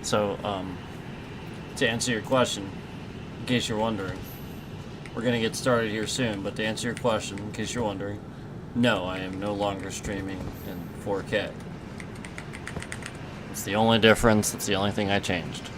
So, to answer your question, in case you're wondering, we're going to get started here soon, but to answer your question, in case you're wondering, no, I am no longer streaming in 4K. It's the only difference, it's the only thing I changed.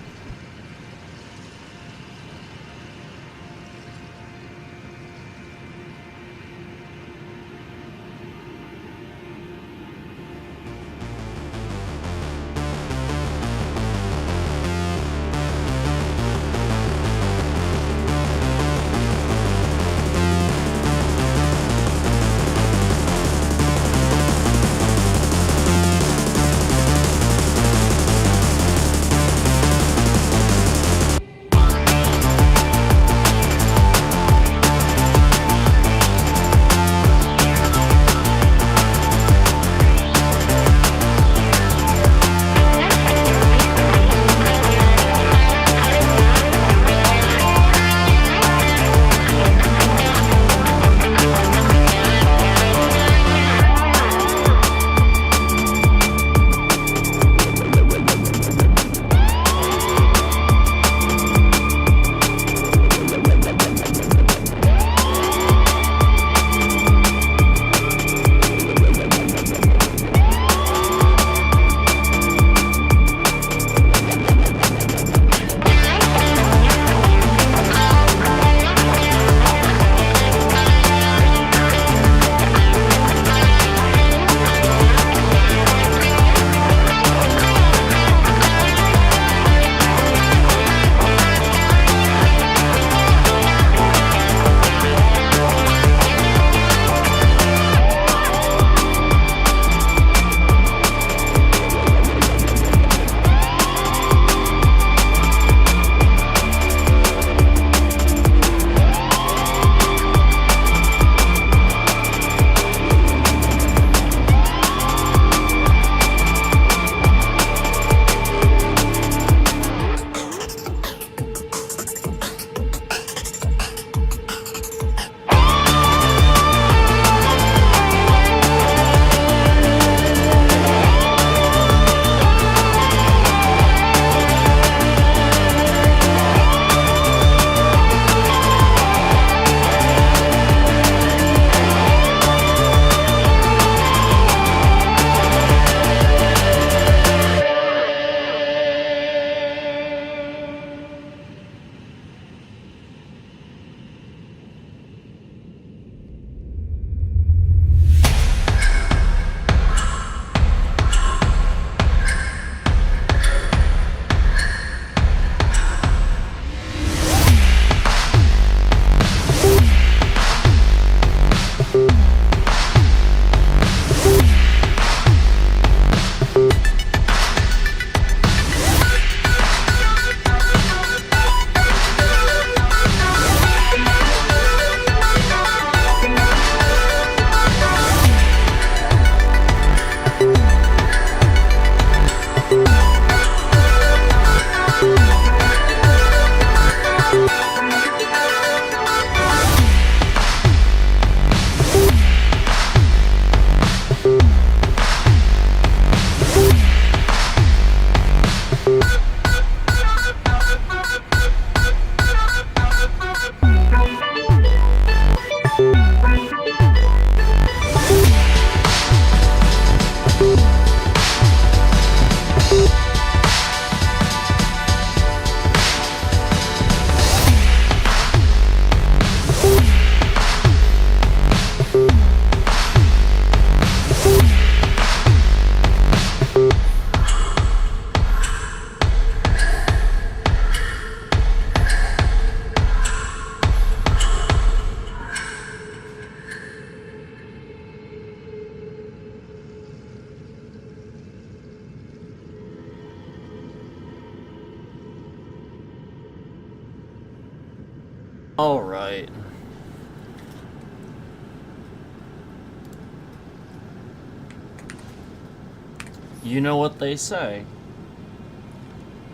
Alright. You know what they say.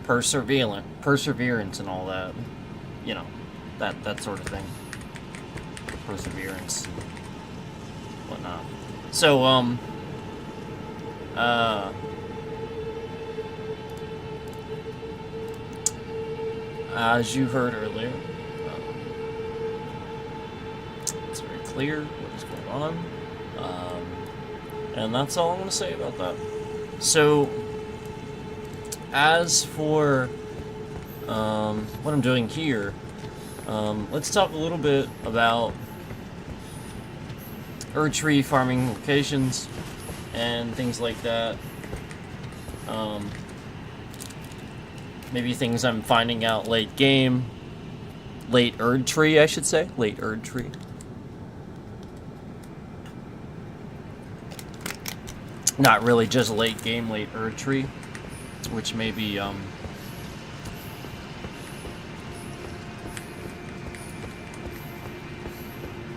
Perseverance and all that. You know, that sort of thing. Perseverance and whatnot. So, as you heard earlier, it's very clear what is going on. And that's all I'm going to say about that. So, as for what I'm doing here, let's talk a little bit about ErdTree farming locations and things like that. Maybe things I'm finding out late game. Late ErdTree, I should say. Late ErdTree. Not really just late game, late ErdTree, which may be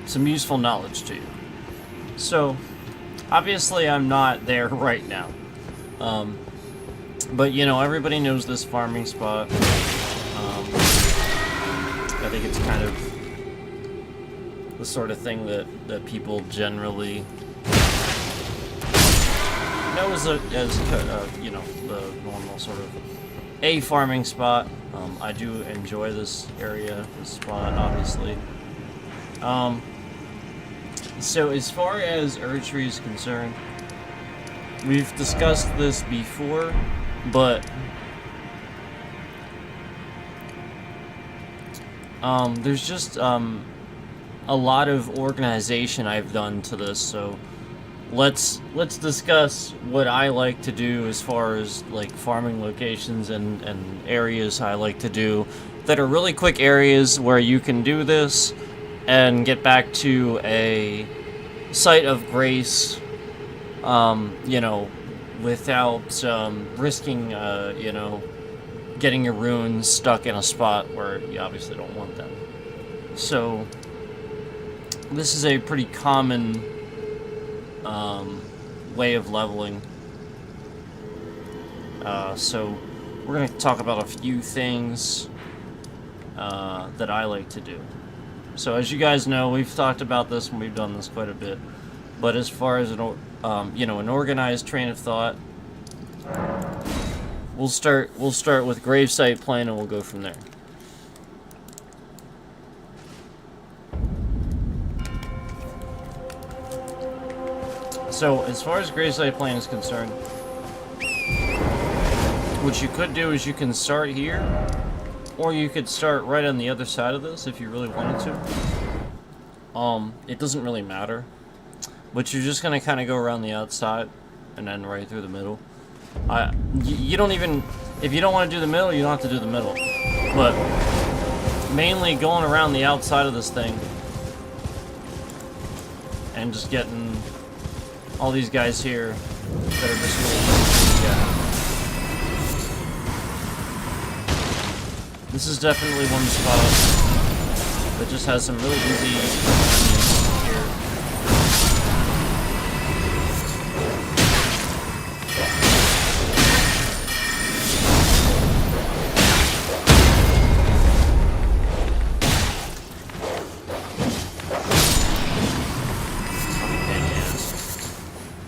some useful knowledge to you. So, obviously I'm not there right now. But, you know, everybody knows this farming spot. I think it's kind of the sort of thing that people generally know as you know, the normal sort of a farming spot. I do enjoy this area, this spot, obviously. So as far as ErdTree is concerned, we've discussed this before, but there's just a lot of organization I've done to this, so let's discuss what I like to do as far as like farming locations and areas I like to do that are really quick areas where you can do this and get back to a site of grace, you know, without risking, you know, getting your runes stuck in a spot where you obviously don't want them. So, this is a pretty common way of leveling. So, we're going to talk about a few things that I like to do. So, as you guys know, we've talked about this and we've done this quite a bit. But as far as an, you know, an organized train of thought, we'll start with gravesite plan and we'll go from there. So as far as gravesite plan is concerned, what you could do is you can start here, or you could start right on the other side of this if you really wanted to. It doesn't really matter. But you're just gonna kind of go around the outside and then right through the middle. You don't even, if you don't want to do the middle, you don't have to do the middle. But mainly going around the outside of this thing and just getting all these guys here that are just really, yeah. This is definitely one spot that just has some really easy here.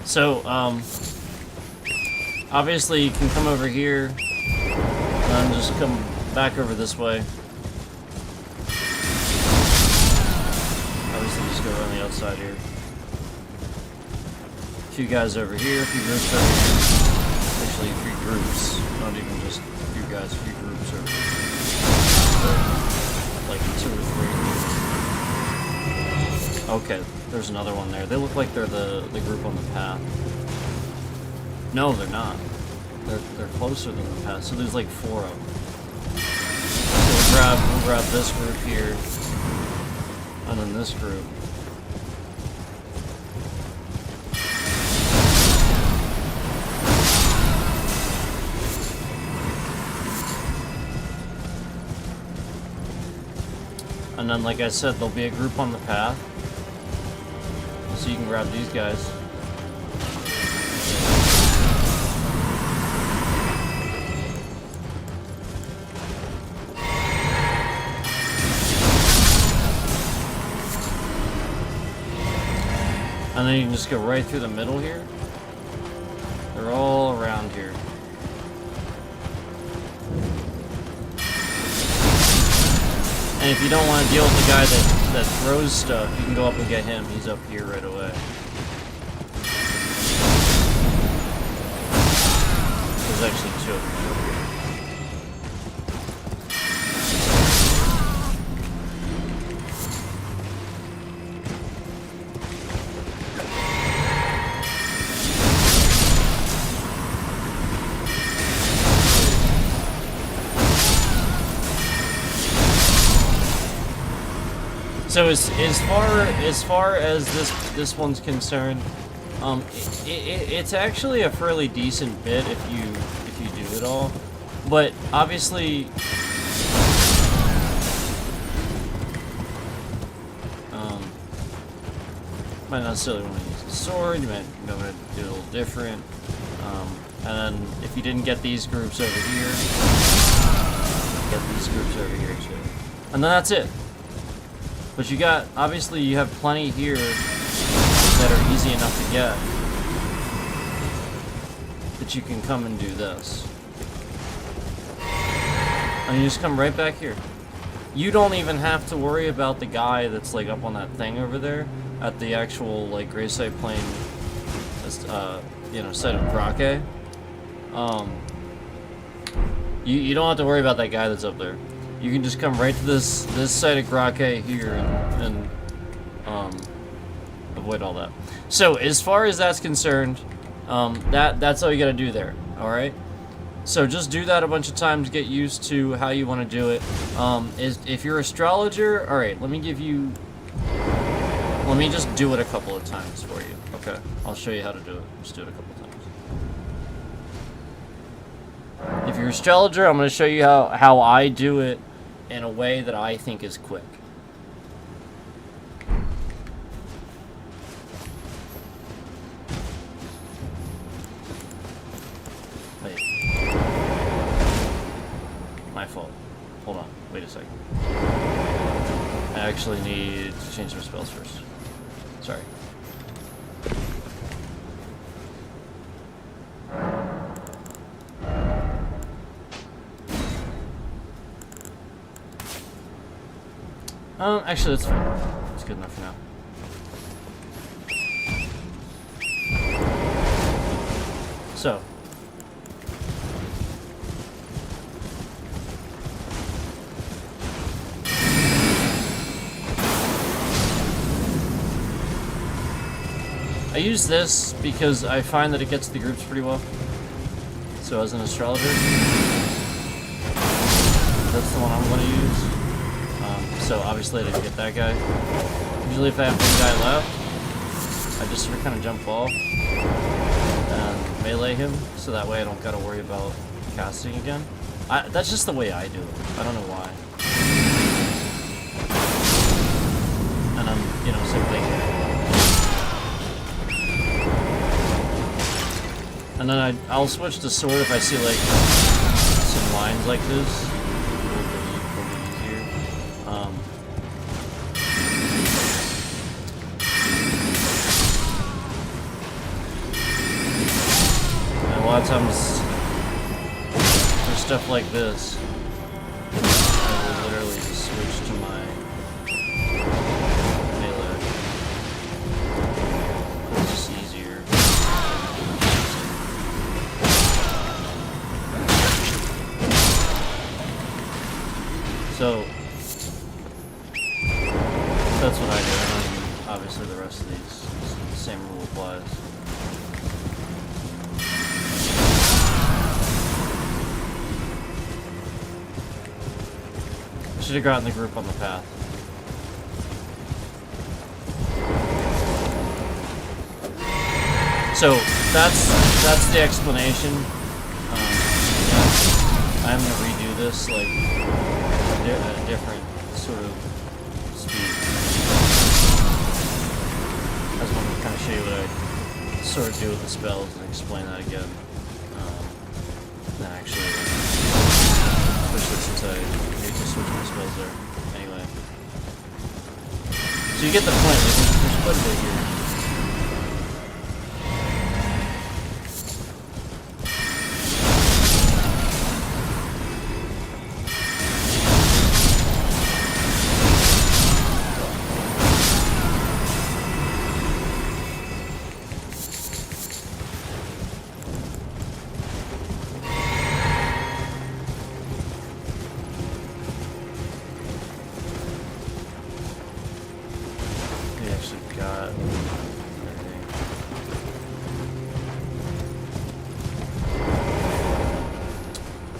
So, obviously you can come over here and just come back over this way. Obviously just go around the outside here. A few guys over here, a few groups over here. Actually, a few groups, not even just a few guys, a few groups over here. Like 2 or 3. Okay, there's another one there. They look like they're the group on the path. No, they're not. They're closer than the path. So there's like 4 of them. So we'll grab this group here, and then this group. And And then, like I said, there'll be a group on the path. So you can grab these guys. And then you can just go right through the middle here. They're all around here. And if you don't want to deal with the guy that throws stuff, you can go up and get him. He's up here right away. There's actually 2 of them over here. So as far as this one's concerned, it's actually a fairly decent bit if you do it all, but obviously, might not necessarily want to use a sword. You might want to do it a little different, and then if you didn't get these groups over here, get these groups over here too, and then that's it. But you got, obviously you have plenty here that are easy enough to get that you can come and do this. And you just come right back here. You don't even have to worry about the guy that's like up on that thing over there at the actual like gravesite plane, you know, site of Grake. You don't have to worry about that guy that's up there. You can just come right to this side of Grake here and avoid all that. So as far as that's concerned, that's all you gotta do there. All right. So just do that a bunch of times. Get used to how you want to do it. If you're astrologer, all right. Let me just do it a couple of times for you. Okay. I'll show you how to do it. Just do it a couple of times. If you're astrologer, I'm going to show you how I do it in a way that I think is quick. Wait. My fault. Hold on. Wait a second. I actually need to change some spells first. Sorry. Actually, that's fine. It's good enough for now. So. I use this because I find that it gets the groups pretty well. So as an astrologer, that's the one I'm going to use. So obviously I didn't get that guy. Usually if I have one guy left, I just sort of kind of jump ball and melee him, so that way I don't gotta worry about casting again. That's just the way I do it. I don't know why. And I'm, you know, same thing here. And then I'll switch to sword if I see like some lines like this. A lot of times, for stuff like this, I will literally just switch to my melee. It's just easier. So, that's what I do. And then obviously the rest of these, the same rule applies. Should have gotten the group on the path. So that's the explanation. Yeah, I'm gonna redo this like a different sort of show you what I sort of do with the spells and explain that again. Then actually push this since I need to switch my spells there. Anyway. So you get the point, like, there's quite a bit here.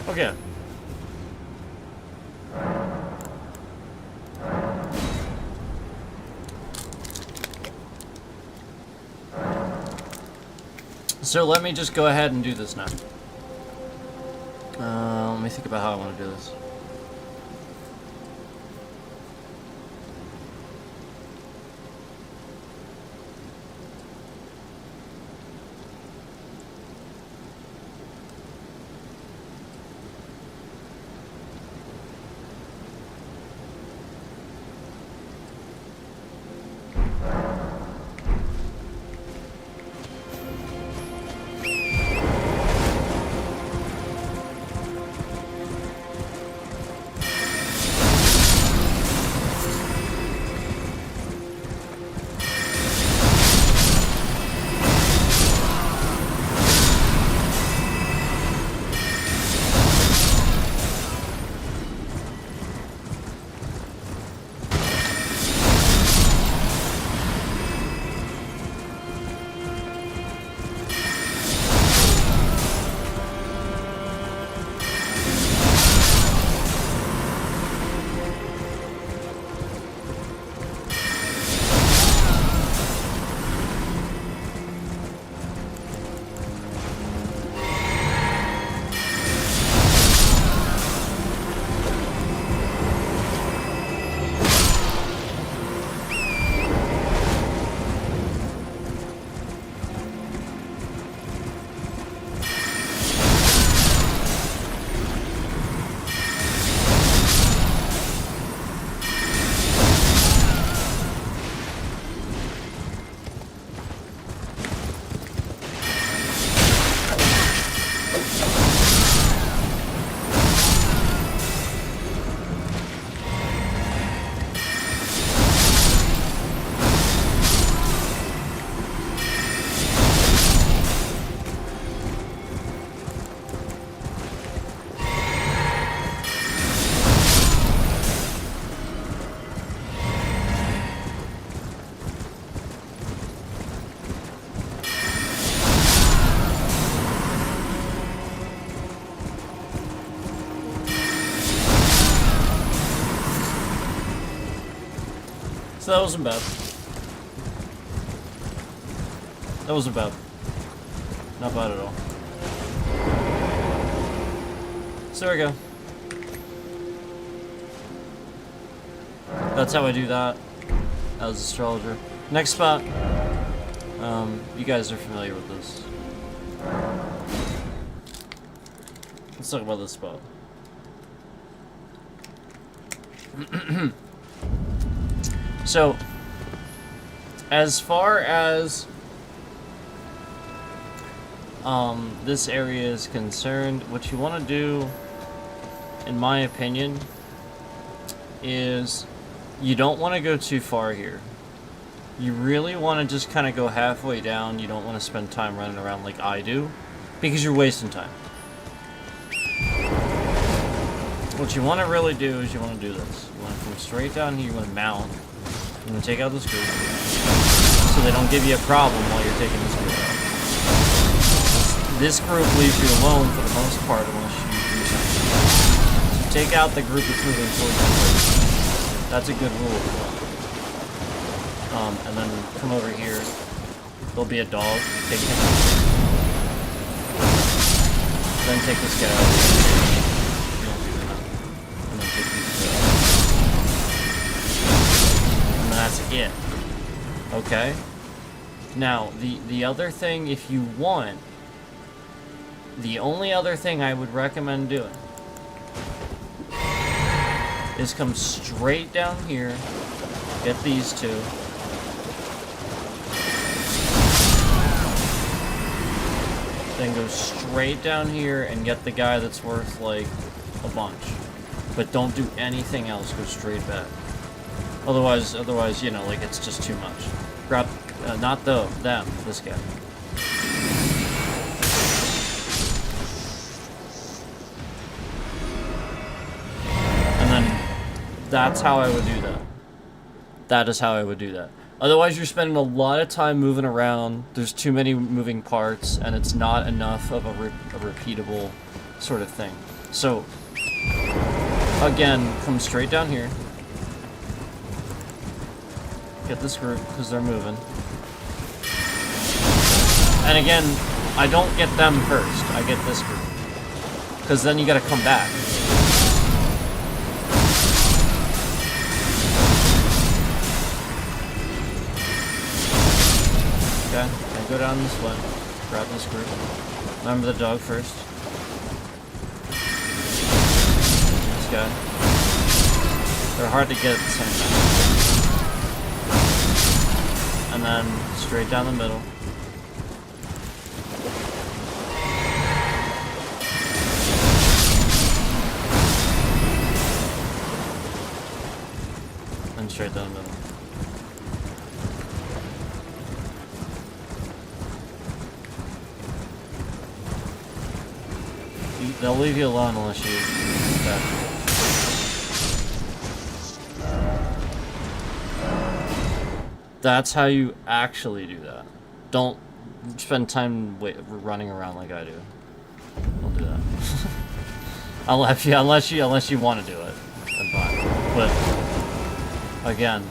Okay. So let me just go ahead and do this now. Let me think about how I want to do this. So that wasn't bad. That wasn't bad. Not bad at all. So there we go. That's how I do that as astrologer. Next spot. You guys are familiar with this. Let's talk about this spot. So, as far as this area is concerned, what you want to do, in my opinion, is you don't want to go too far here. You really want to just kind of go halfway down. You don't want to spend time running around like I do, because you're wasting time. What you want to really do is you want to do this. You want to come straight down here. You want to mount. You want to take out this group, so they don't give you a problem while you're taking this group out. This group leaves you alone for the most part unless you do something. So take out the group that's moving towards you. That's a good rule. And then come over here. There'll be a dog. Take him out. Then take this guy out. You don't do that. And then take these two out. And that's it. Okay? Now, the other thing, if you want, the only other thing I would recommend doing is come straight down here, get these two, then go straight down here and get the guy that's worth, like, a bunch. But don't do anything else, go straight back. Otherwise, you know, like, it's just too much. Grab, not them, this guy. And then, that's how I would do that. That is how I would do that. Otherwise, you're spending a lot of time moving around, there's too many moving parts, and it's not enough of a repeatable sort of thing. So, again, come straight down here. Get this group, because they're moving. And again, I don't get them first, I get this group. Because then you gotta come back. Okay, and go down this way. Grab this group. Remember the dog first. This guy. They're hard to get at the same time. And then straight down the middle. And straight down the middle. They'll leave you alone unless you back. That's how you actually do that. Don't spend time running around like I do. Don't do that. unless you want to do it, then fine. But again.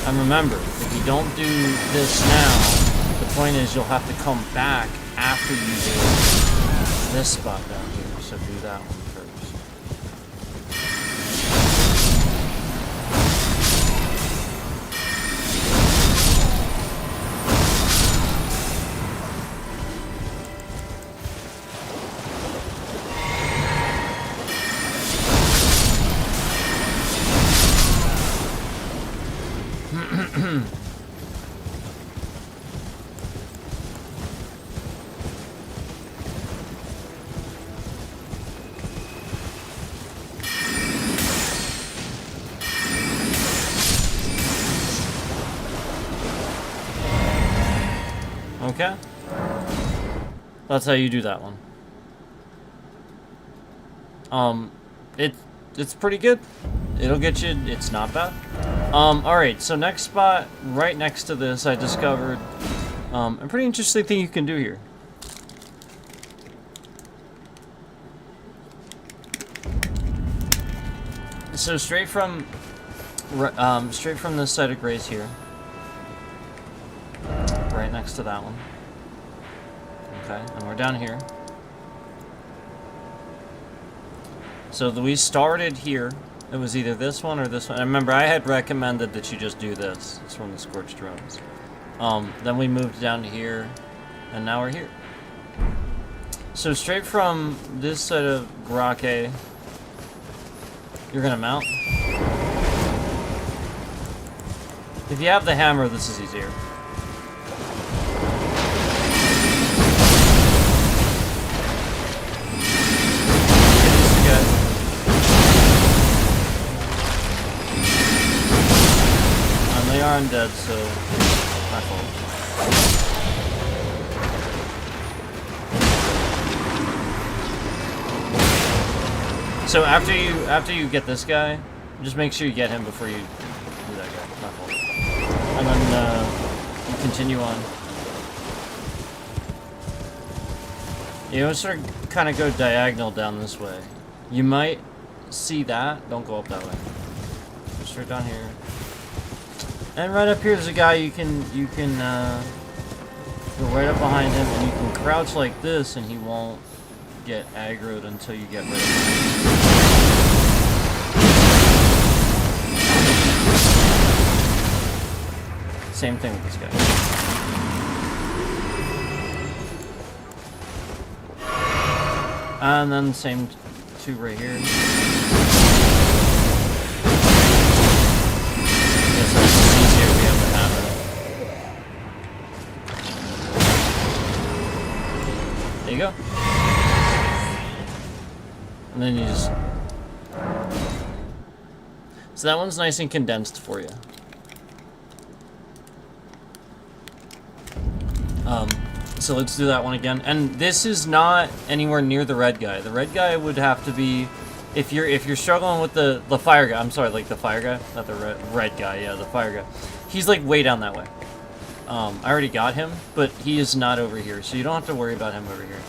And remember, if you don't do this now, the point is you'll have to come back after you do this spot down here. So do that one first. Okay? That's how you do that one. It's pretty good. It'll get you, it's not bad. Alright, so next spot, right next to this, I discovered a pretty interesting thing you can do here. So straight from this side of Grace here. Right next to that one. Okay, and we're down here. So we started here. It was either this one or this one. And remember, I had recommended that you just do this. It's from the Scorched Drones. Then we moved down to here, and now we're here. So straight from this side of Grake, you're gonna mount. If you have the hammer, this is easier. They are undead, so my fault. So after you get this guy, just make sure you get him before you do that guy. My fault. And then you continue on. You sort of kind of go diagonal down this way. You might see that. Don't go up that way. Go straight down here. And right up here, there's a guy you can Go right up behind him, and you can crouch like this, and he won't get aggroed until you get rid of him. Same thing with this guy. And then same two right here. Guess that's easier if we have the hammer. There you go. And then you just... So that one's nice and condensed for you. So let's do that one again. And this is not anywhere near the red guy. The red guy would have to be, if you're struggling with the fire guy. I'm sorry, like the fire guy, not the red guy. Yeah, the fire guy. He's like way down that way. I already got him, but he is not over here, so you don't have to worry about him over here.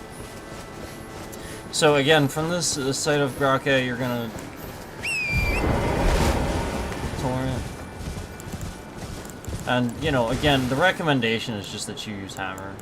So again, from this site of Grake, you're gonna torrent. And, you know, again, the recommendation is just that you use hammer.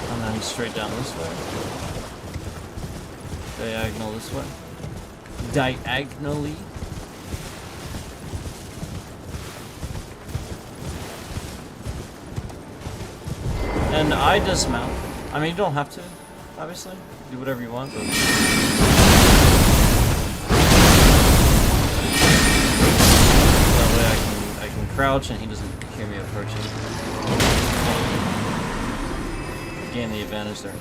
And then straight down this way. Diagonal this way. Diagonally. And I dismount. I mean, you don't have to, obviously. Do whatever you want, but... That way I can crouch and he doesn't hear me approaching. Gain the advantage there.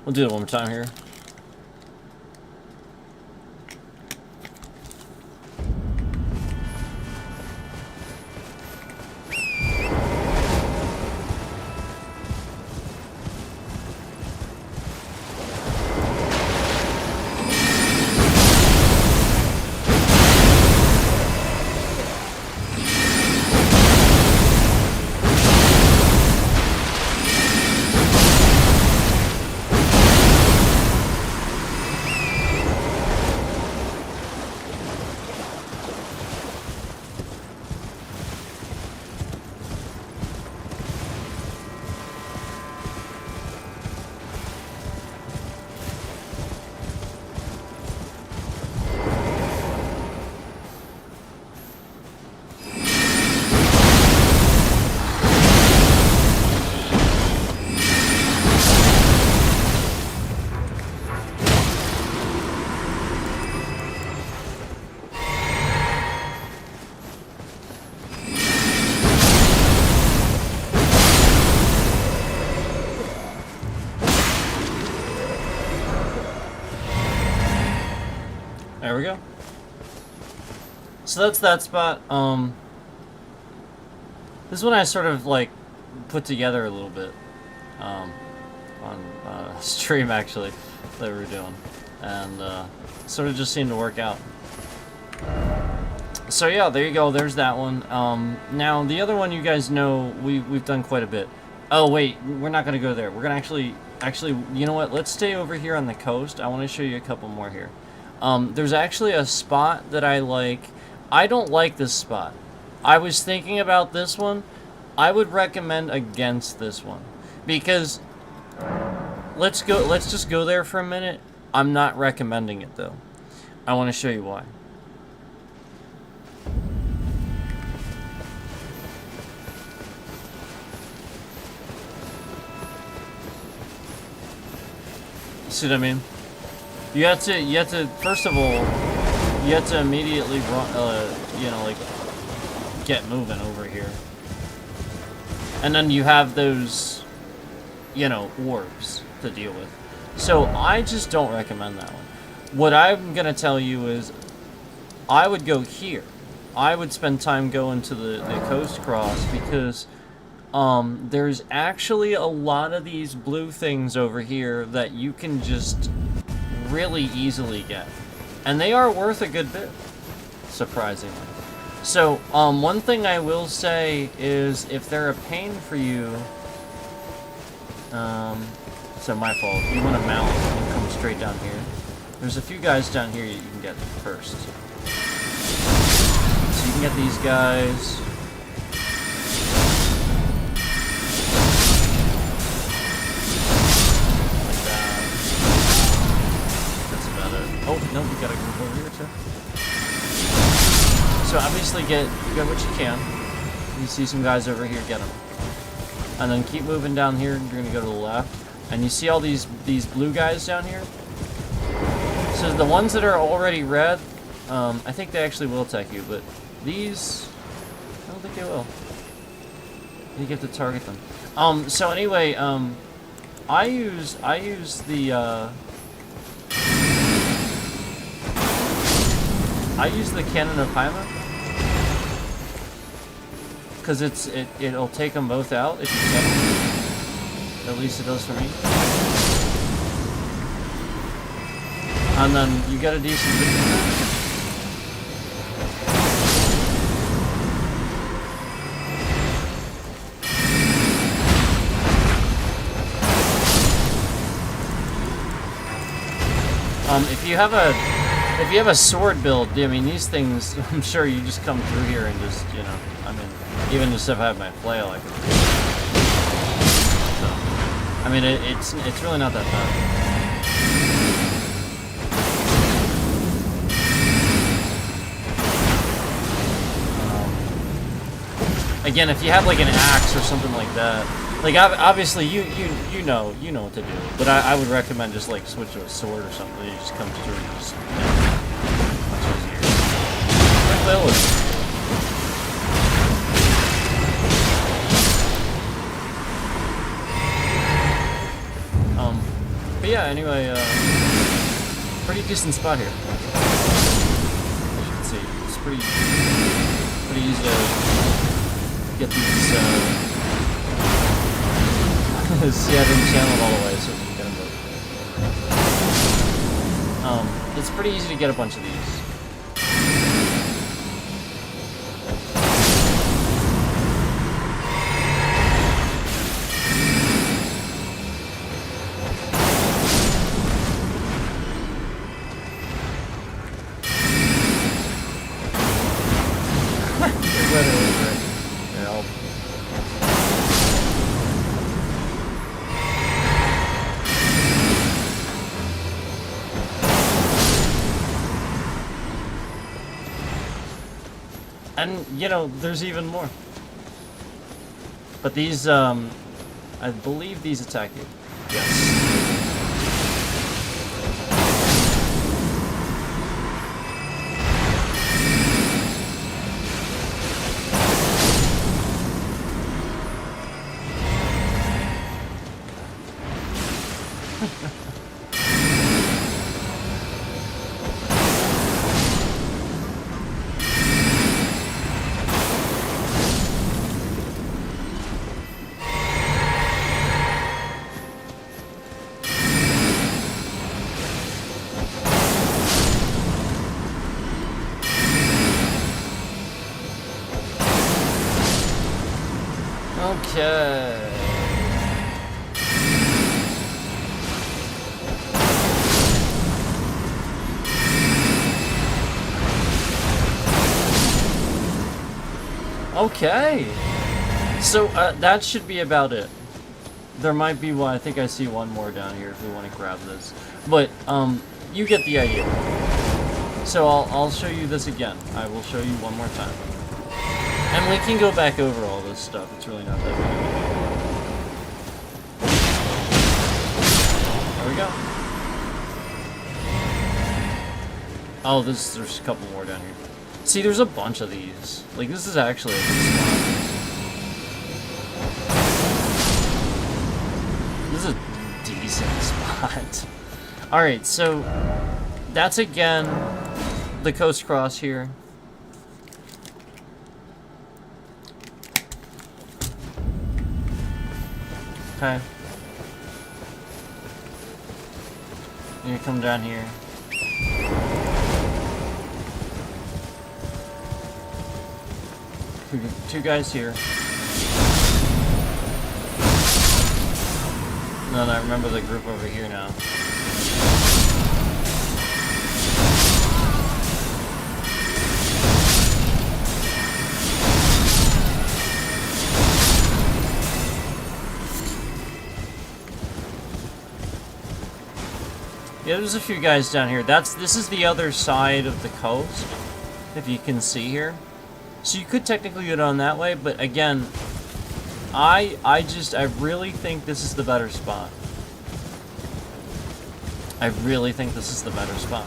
We'll do it one more time here. There we go. So that's that spot. This one I sort of like put together a little bit on stream actually that we were doing, and sort of just seemed to work out. So yeah, there you go. There's that one. Now the other one, you guys know we've done quite a bit. Oh wait, we're not gonna go there. We're gonna actually, you know what? Let's stay over here on the coast. I want to show you a couple more here. There's actually a spot that I like. I don't like this spot. I was thinking about this one. I would recommend against this one because let's just go there for a minute. I'm not recommending it though. I want to show you why. See what I mean? You have to first of all, you have to immediately run, you know, like get moving over here, and then you have those, you know, orbs to deal with. So I just don't recommend that one. what I'm gonna tell you is, I would go here. I would spend time going to the coast cross because there's actually a lot of these blue things over here that you can just really easily get. And they are worth a good bit, surprisingly. So, one thing I will say is, if they're a pain for you, so my fault, you want to mount and come straight down here. There's a few guys down here you can get first. So you can get these guys. Like that. That's about it. Oh, no, we gotta go over here too. So obviously get what you can. You see some guys over here, get them. And then keep moving down here, and you're gonna go to the left. And you see all these blue guys down here? So the ones that are already red, I think they actually will attack you, but these, I don't think they will. You get to target them. So anyway, I use the Cannon of Paimon, because it'll take them both out if you can. At least it does for me. And then you get a decent bit of damage. If you have a sword build, I mean, these things, I'm sure you just come through here and just, you know, I mean, even just if I have my flail, I can. So, I mean, it's really not that bad. Again, if you have like an axe or something like that, like obviously you know what to do, but I would recommend just like switch to a sword or something. You just come through and just much easier. Like Lilith. But yeah, anyway, pretty decent spot here. As you can see, it's pretty easy to get these, see, I didn't channel it all the way, so we can get them both. It's pretty easy to get a bunch of these. And, you know, there's even more. But these, I believe these attack you. Yes. Okay. Okay. So that should be about it. There might be one. I think I see one more down here if we want to grab this. But you get the idea. So I'll show you this again. I will show you one more time. And we can go back over all this stuff. It's really not that big of a deal. There we go. Oh, there's a couple more down here. See, there's a bunch of these. Like, this is actually a good spot. This is a decent spot. Alright, so that's again the coast cross here. Okay. You come down here. Two guys here. No, I remember the group over here now. Yeah, there's a few guys down here. This is the other side of the coast, if you can see here. So you could technically go down that way, but again, I really think this is the better spot. I really think this is the better spot.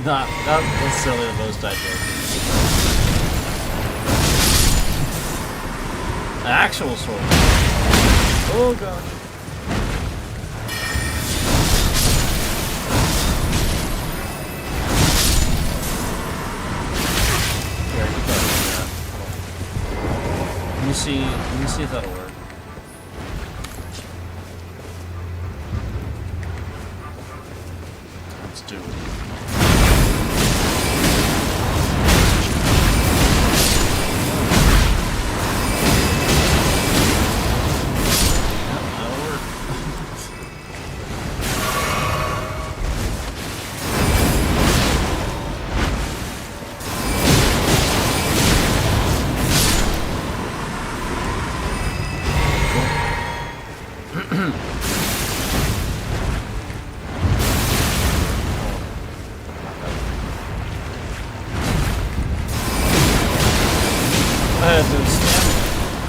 Not necessarily the most ideal. An actual sword. Oh god. Here, you can do that. Let me see if that'll work. Let's do it.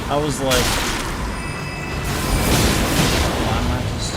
I was like, why am I just...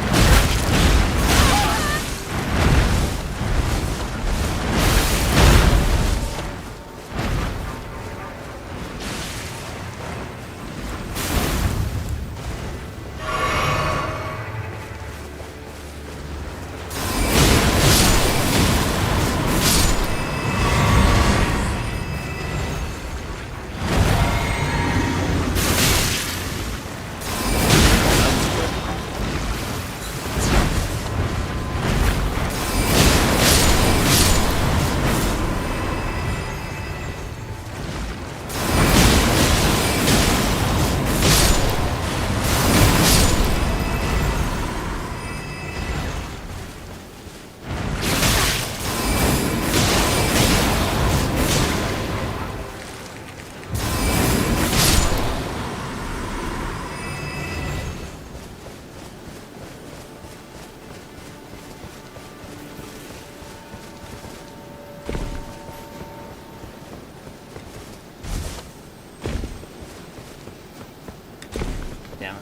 Damn it.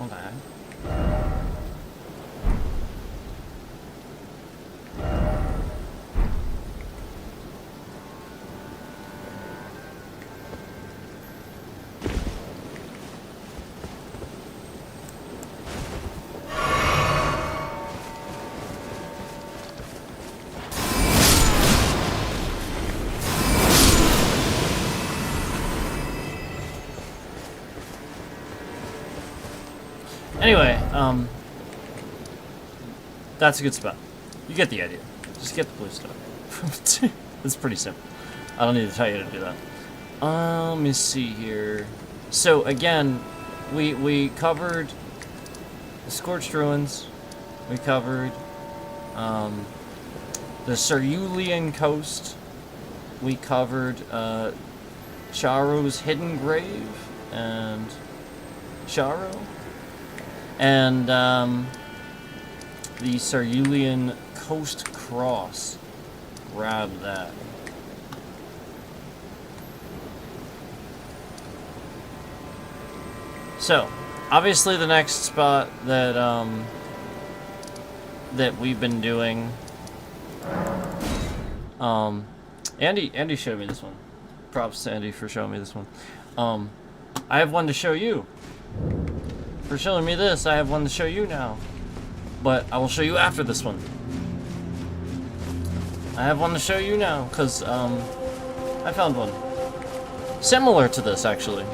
Okay. Anyway, that's a good spot. You get the idea. Just get the blue stuff. It's pretty simple. I don't need to tell you to do that. Let me see here. So again, we covered the Scorched Ruins, we covered. The Cerulean Coast, we covered. Charo's Hidden Grave, and Charo. And, the Cerulean Coast Cross. Grab that. So, obviously the next spot that, that we've been doing, Andy showed me this one. Props to Andy for showing me this one. I have one to show you. For showing me this, I have one to show you now. But I will show you after this one. I have one to show you now, because, I found one. Similar to this, actually.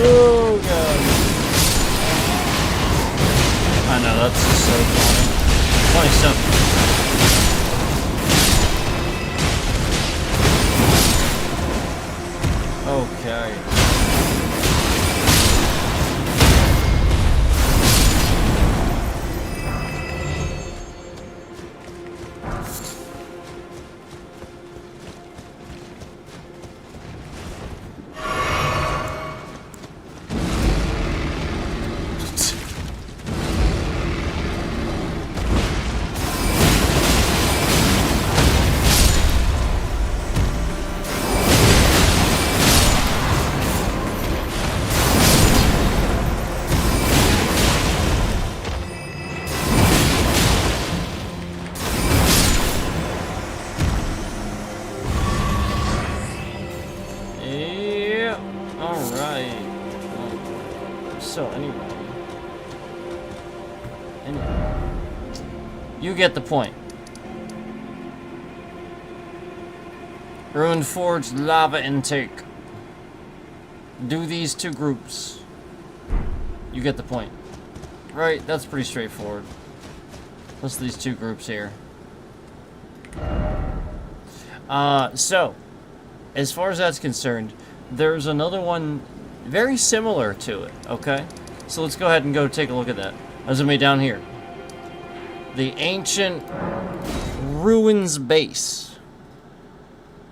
Oh, God. I know, that's just so funny. Funny stuff. Okay. You get the point. Rune Forge lava intake. Do these two groups. You get the point. Right, that's pretty straightforward. Plus these two groups here. So, as far as that's concerned, there's another one very similar to it, okay? So let's go ahead and go take a look at that. That's gonna be down here. The Ancient Ruins Base.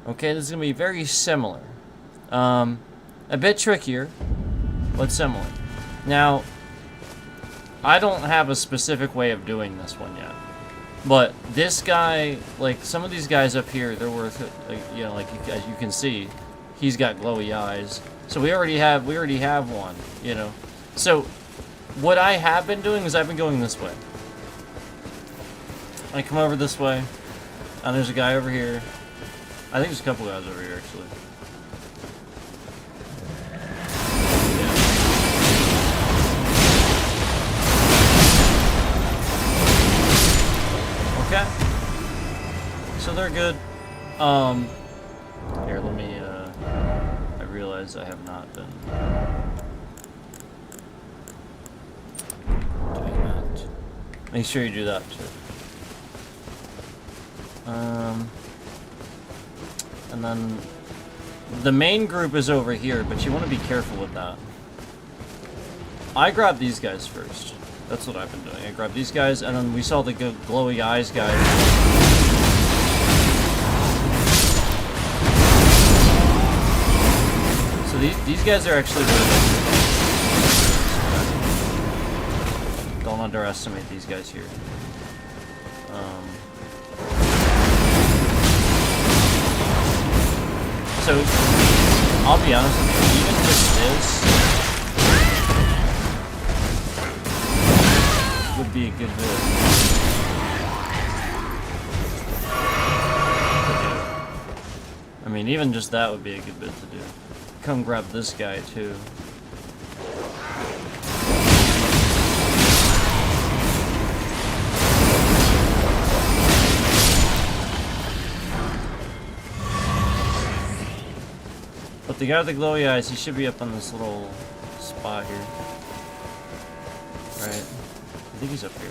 Okay, this is going to be very similar. A bit trickier, but similar. Now, I don't have a specific way of doing this one yet. But this guy, like some of these guys up here, they're worth, like, you know, like as you can see, he's got glowy eyes. So we already have one, you know. So what I have been doing is I've been going this way. I come over this way, and there's a guy over here. I think there's a couple guys over here, actually. Yeah. Okay. So they're good. Here, let me, I realize I have not been doing that. Make sure you do that, too. And then the main group is over here, but you want to be careful with that. I grabbed these guys first. That's what I've been doing. I grabbed these guys, and then we saw the glowy eyes guy. So these guys are actually really good. Don't underestimate these guys here. So, I'll be honest with you, even just this would be a good bid. I mean, even just that would be a good bid to do. Come grab this guy, too. But the guy with the glowy eyes, he should be up on this little spot here. Right. I think he's up here.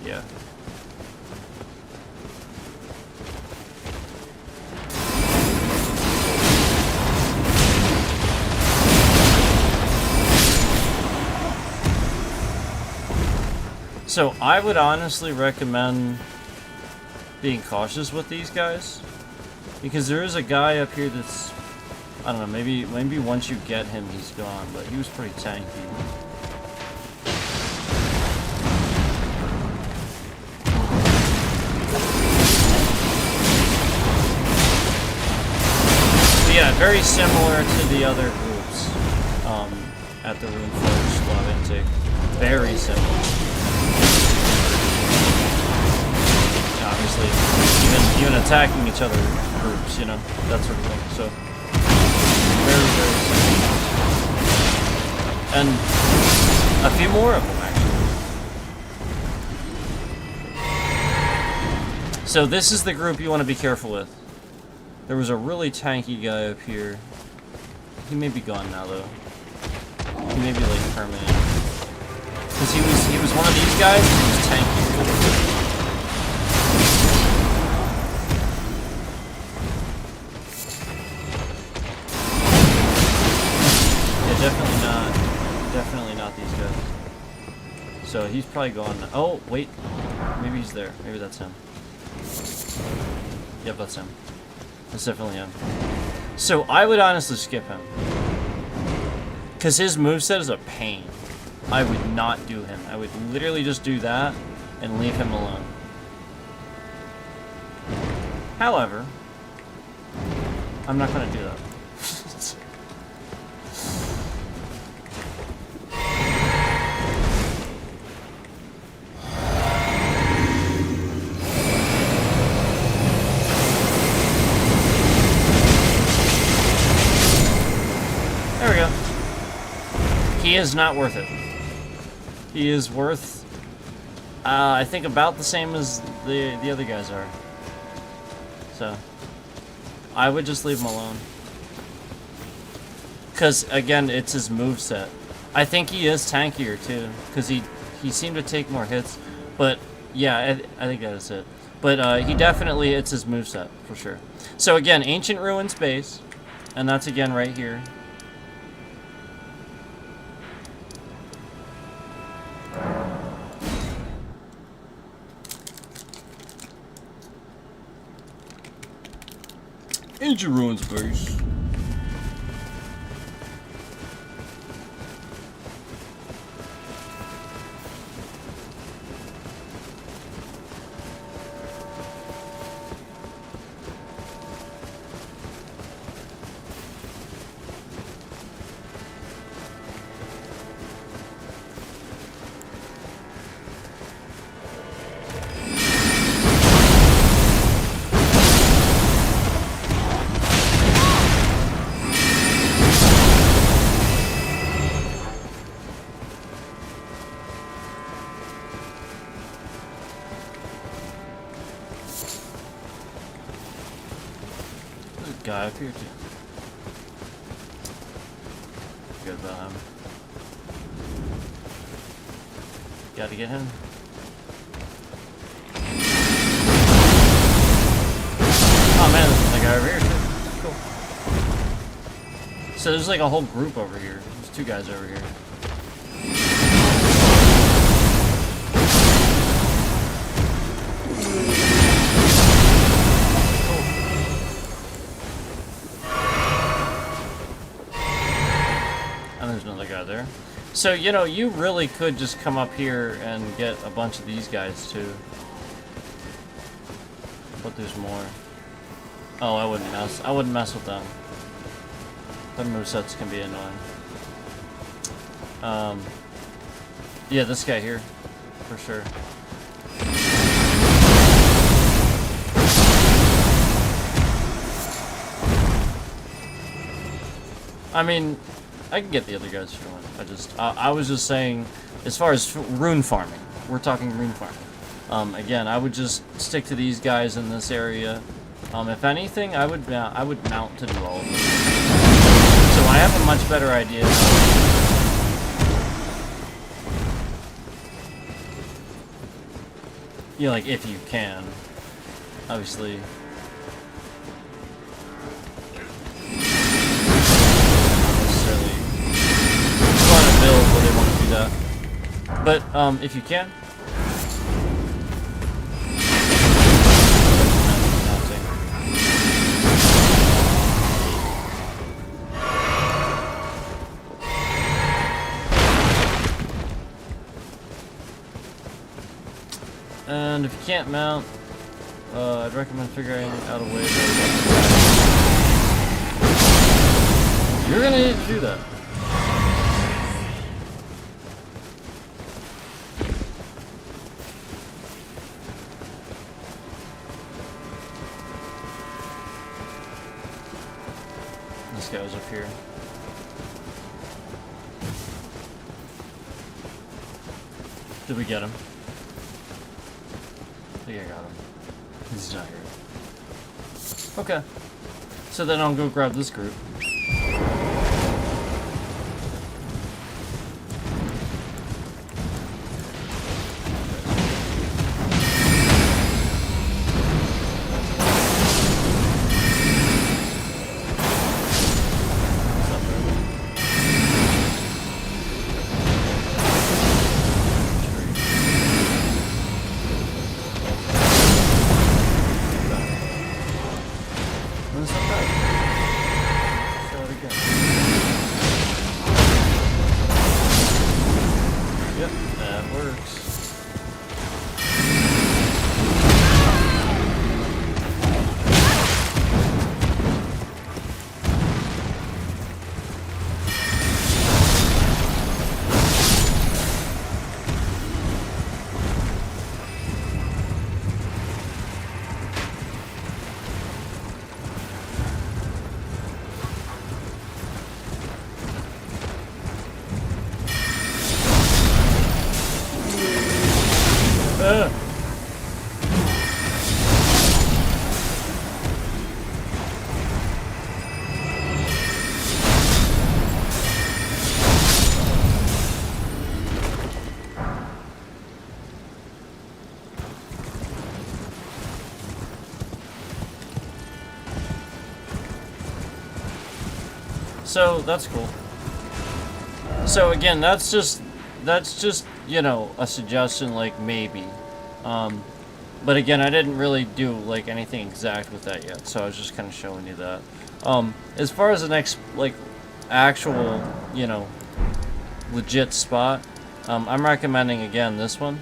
Yeah. So I would honestly recommend being cautious with these guys, because there is a guy up here that's, I don't know, maybe once you get him he's gone, but he was pretty tanky. But yeah, very similar to the other groups at the Rune Forge Lava Intake. Very similar. Obviously, even attacking each other groups, you know, that sort of thing. So, very, very simple. And a few more of them, actually. So this is the group you want to be careful with. There was a really tanky guy up here. He may be gone now, though. He may be, like, permanent. Because he was one of these guys, and he was tanky. Definitely not these guys. So he's probably gone now. Oh, wait. Maybe he's there. Maybe that's him. Yep, that's him. That's definitely him. So I would honestly skip him. Because his moveset is a pain. I would not do him. I would literally just do that and leave him alone. However, I'm not going to do that. He is not worth it. He is worth, I think, about the same as the other guys are. So, I would just leave him alone. Because, again, it's his moveset. I think he is tankier, too. Because he seemed to take more hits. But, yeah, I think that is it. But he definitely, it's his moveset, for sure. So, again, Ancient Ruins base. And that's, again, right here. Ancient Ruins base. Guy up here too. Good about him. Gotta get him. Oh man, there's another guy over here too. Cool. So there's like a whole group over here. There's two guys over here. There. So, you know, you really could just come up here and get a bunch of these guys too. But there's more. Oh, I wouldn't mess with them. Their movesets can be annoying. Yeah, this guy here, for sure. I mean, I can get the other guys if you want. I was just saying, as far as rune farming, we're talking rune farming. Again, I would just stick to these guys in this area. If anything, I would mount to do all of them. So I have a much better idea. You know, like, if you can. Obviously. Necessarily want to build where they want to do that. But, if you can. And if you can't mount, I'd recommend figuring out a way to... You're gonna need to do that. This guy was up here. Did we get him? I think I got him. He's not here. Okay. So then I'll go grab this group. So that's cool. So again, that's just you know, a suggestion, like maybe. But again, I didn't really do like anything exact with that yet, so I was just kind of showing you that. As far as the next like actual, you know, legit spot, I'm recommending again this one,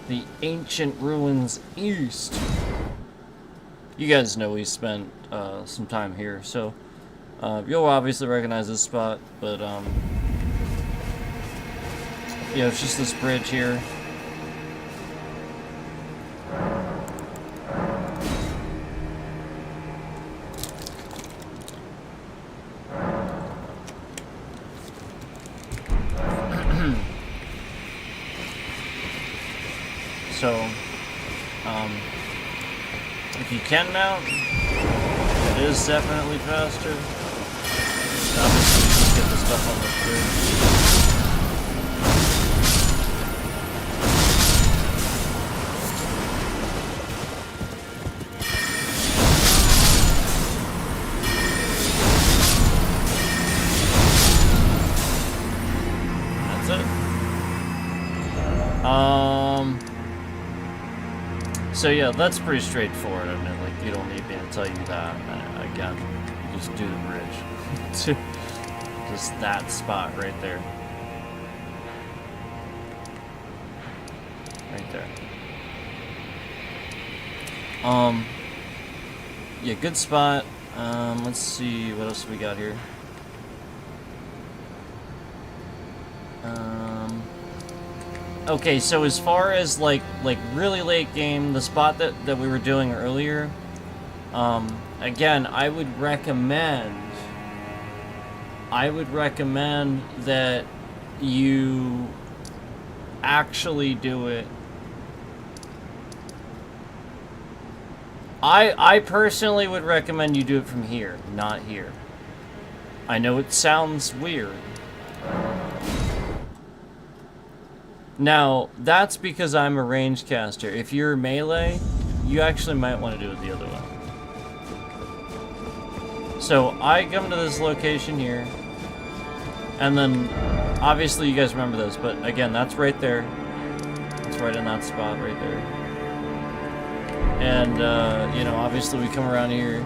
the Ancient Ruins East. You guys know we spent some time here, so. You'll obviously recognize this spot, but, yeah, it's just this bridge here. So, if you can mount, it is definitely faster. Obviously, just get the stuff on the bridge. That's it. So yeah, that's pretty straightforward. I mean, like, you don't need me to tell you that. Again, you just do the bridge. Just that spot right there. Right there. Yeah, good spot. Let's see what else we got here. Okay, so as far as like really late game, the spot that we were doing earlier, again, I would recommend that you actually do it. I personally would recommend you do it from here, not here. I know it sounds weird. Now, that's because I'm a ranged caster. If you're melee, you actually might want to do it the other way. So, I come to this location here, and then, obviously you guys remember this, but again, that's right there. It's right in that spot right there. And, you know, obviously we come around here.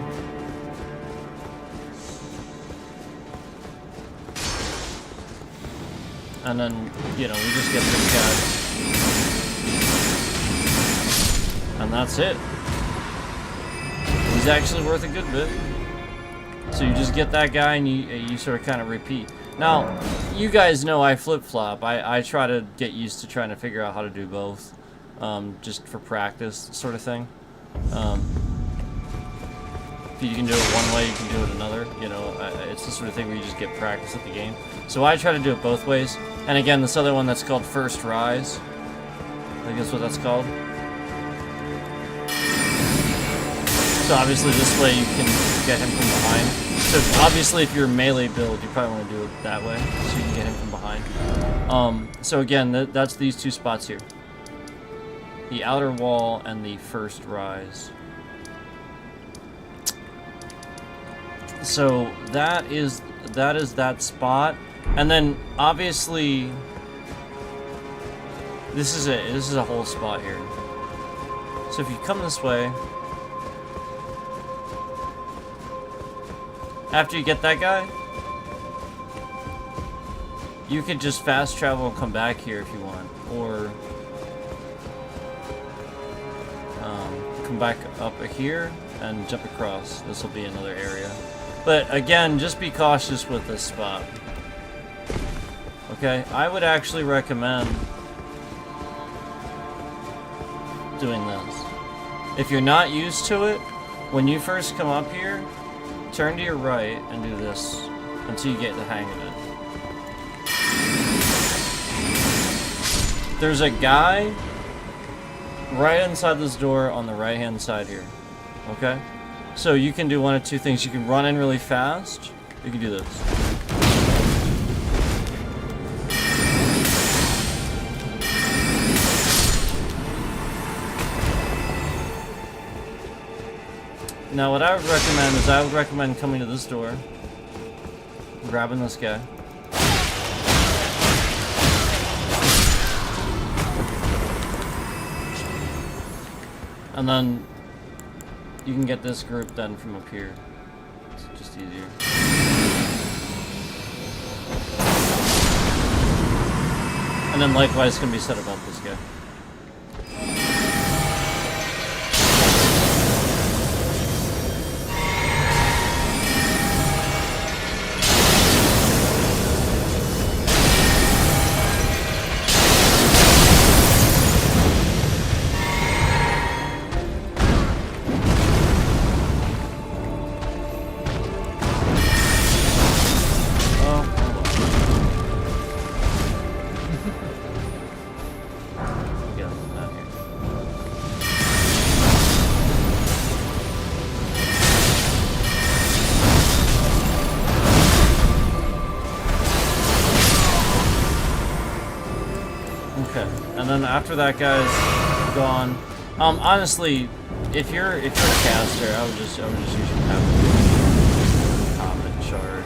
And then, you know, we just get this guy. And that's it. He's actually worth a good bit. So you just get that guy and you sort of kind of repeat. Now, you guys know I flip-flop. I try to get used to trying to figure out how to do both. Just for practice sort of thing. If you can do it one way, you can do it another. You know, it's the sort of thing where you just get practice at the game. So I try to do it both ways. And again, this other one that's called First Rise. I think that's what that's called. So obviously this way you can get him from behind. So obviously if you're a melee build, you probably want to do it that way. So you can get him from behind. So again, that's these two spots here. The outer wall and the First Rise. So that is that spot. And then obviously this is a whole spot here. So if you come this way, after you get that guy, you could just fast travel and come back here if you want, or come back up here and jump across. This will be another area. But again, just be cautious with this spot. Okay, I would actually recommend doing this. If you're not used to it, when you first come up here, turn to your right and do this until you get the hang of it. There's a guy right inside this door on the right hand side here. Okay? So you can do one of two things. You can run in really fast. You can do this. Now what I would recommend is coming to this door, grabbing this guy. And then you can get this group then from up here. It's just easier. And then likewise can be said about this guy. And then after that guy's gone, honestly, if you're a caster, I would just usually have a common shard.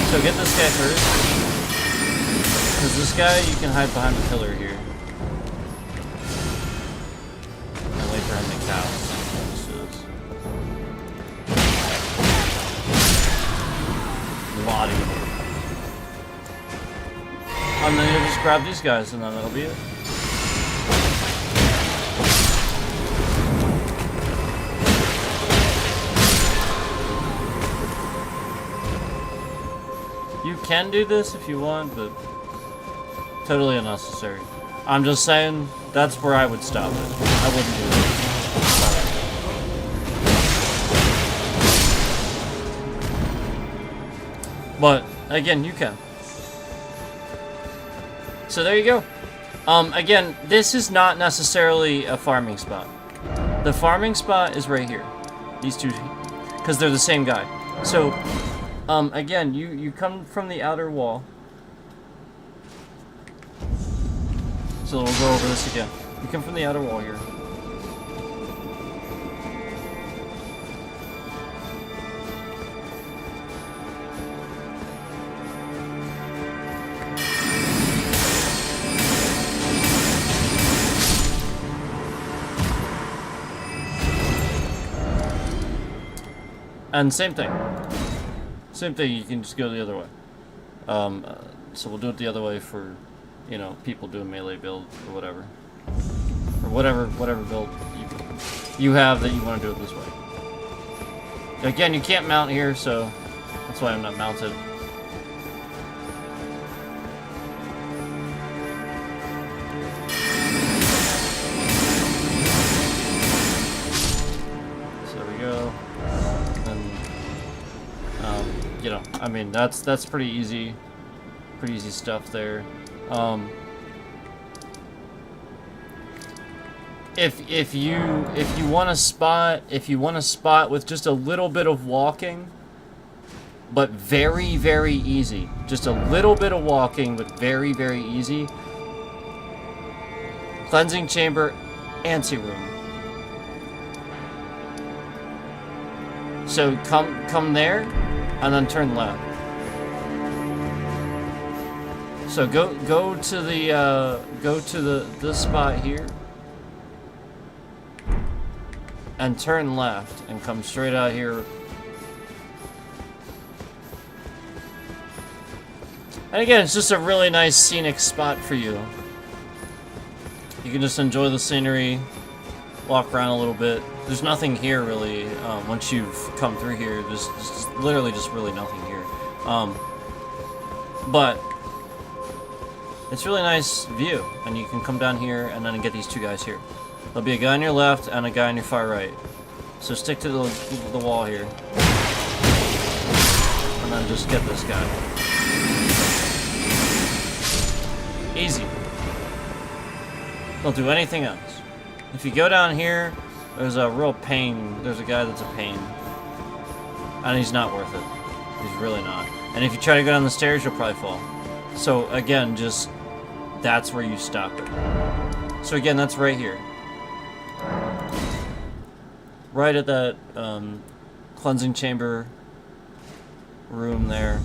So get this guy first, because this guy you can hide behind the pillar here. And then you'll just grab these guys and then that'll be it. You can do this if you want, but totally unnecessary. I'm just saying that's where I would stop it. I wouldn't do it. But again, you can. So there you go. Again, this is not necessarily a farming spot. The farming spot is right here. These two, because they're the same guy. So, again, you come from the outer wall. So we'll go over this again. You come from the outer wall here. And same thing. Same thing, you can just go the other way. So we'll do it the other way for, you know, people doing melee build or whatever. Or whatever build you have that you want to do it this way. Again, you can't mount here, so that's why I'm not mounted. So there we go. You know, I mean, that's pretty easy stuff there. If you want a spot with just a little bit of walking, but very, very easy, just a little bit of walking, but very, very easy. Cleansing chamber, anteroom. So come there. And then turn left. So go to this spot here, and turn left, and come straight out here. And again, it's just a really nice scenic spot for you. You can just enjoy the scenery, walk around a little bit. There's nothing here really. Once you've come through here, there's literally just really nothing here. But it's really nice view, and you can come down here and then get these two guys here. There'll be a guy on your left and a guy on your far right. So stick to the wall here, and then just get this guy. Easy. Don't do anything else. If you go down here, there's a real pain. There's a guy that's a pain. And he's not worth it. He's really not. And if you try to go down the stairs, you'll probably fall. So again, just, that's where you stop it. So again, that's right here. Right at that cleansing chamber room there.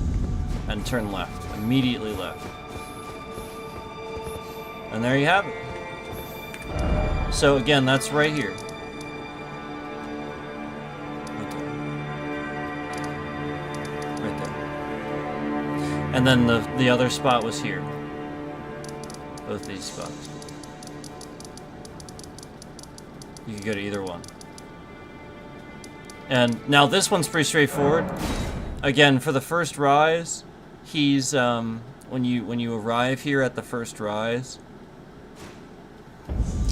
And turn left. Immediately left. And there you have it. So again, that's right here. Right there. And then the other spot was here. Both these spots. You can go to either one. And now this one's pretty straightforward. Again, for the first rise, he's when you arrive here at the first rise,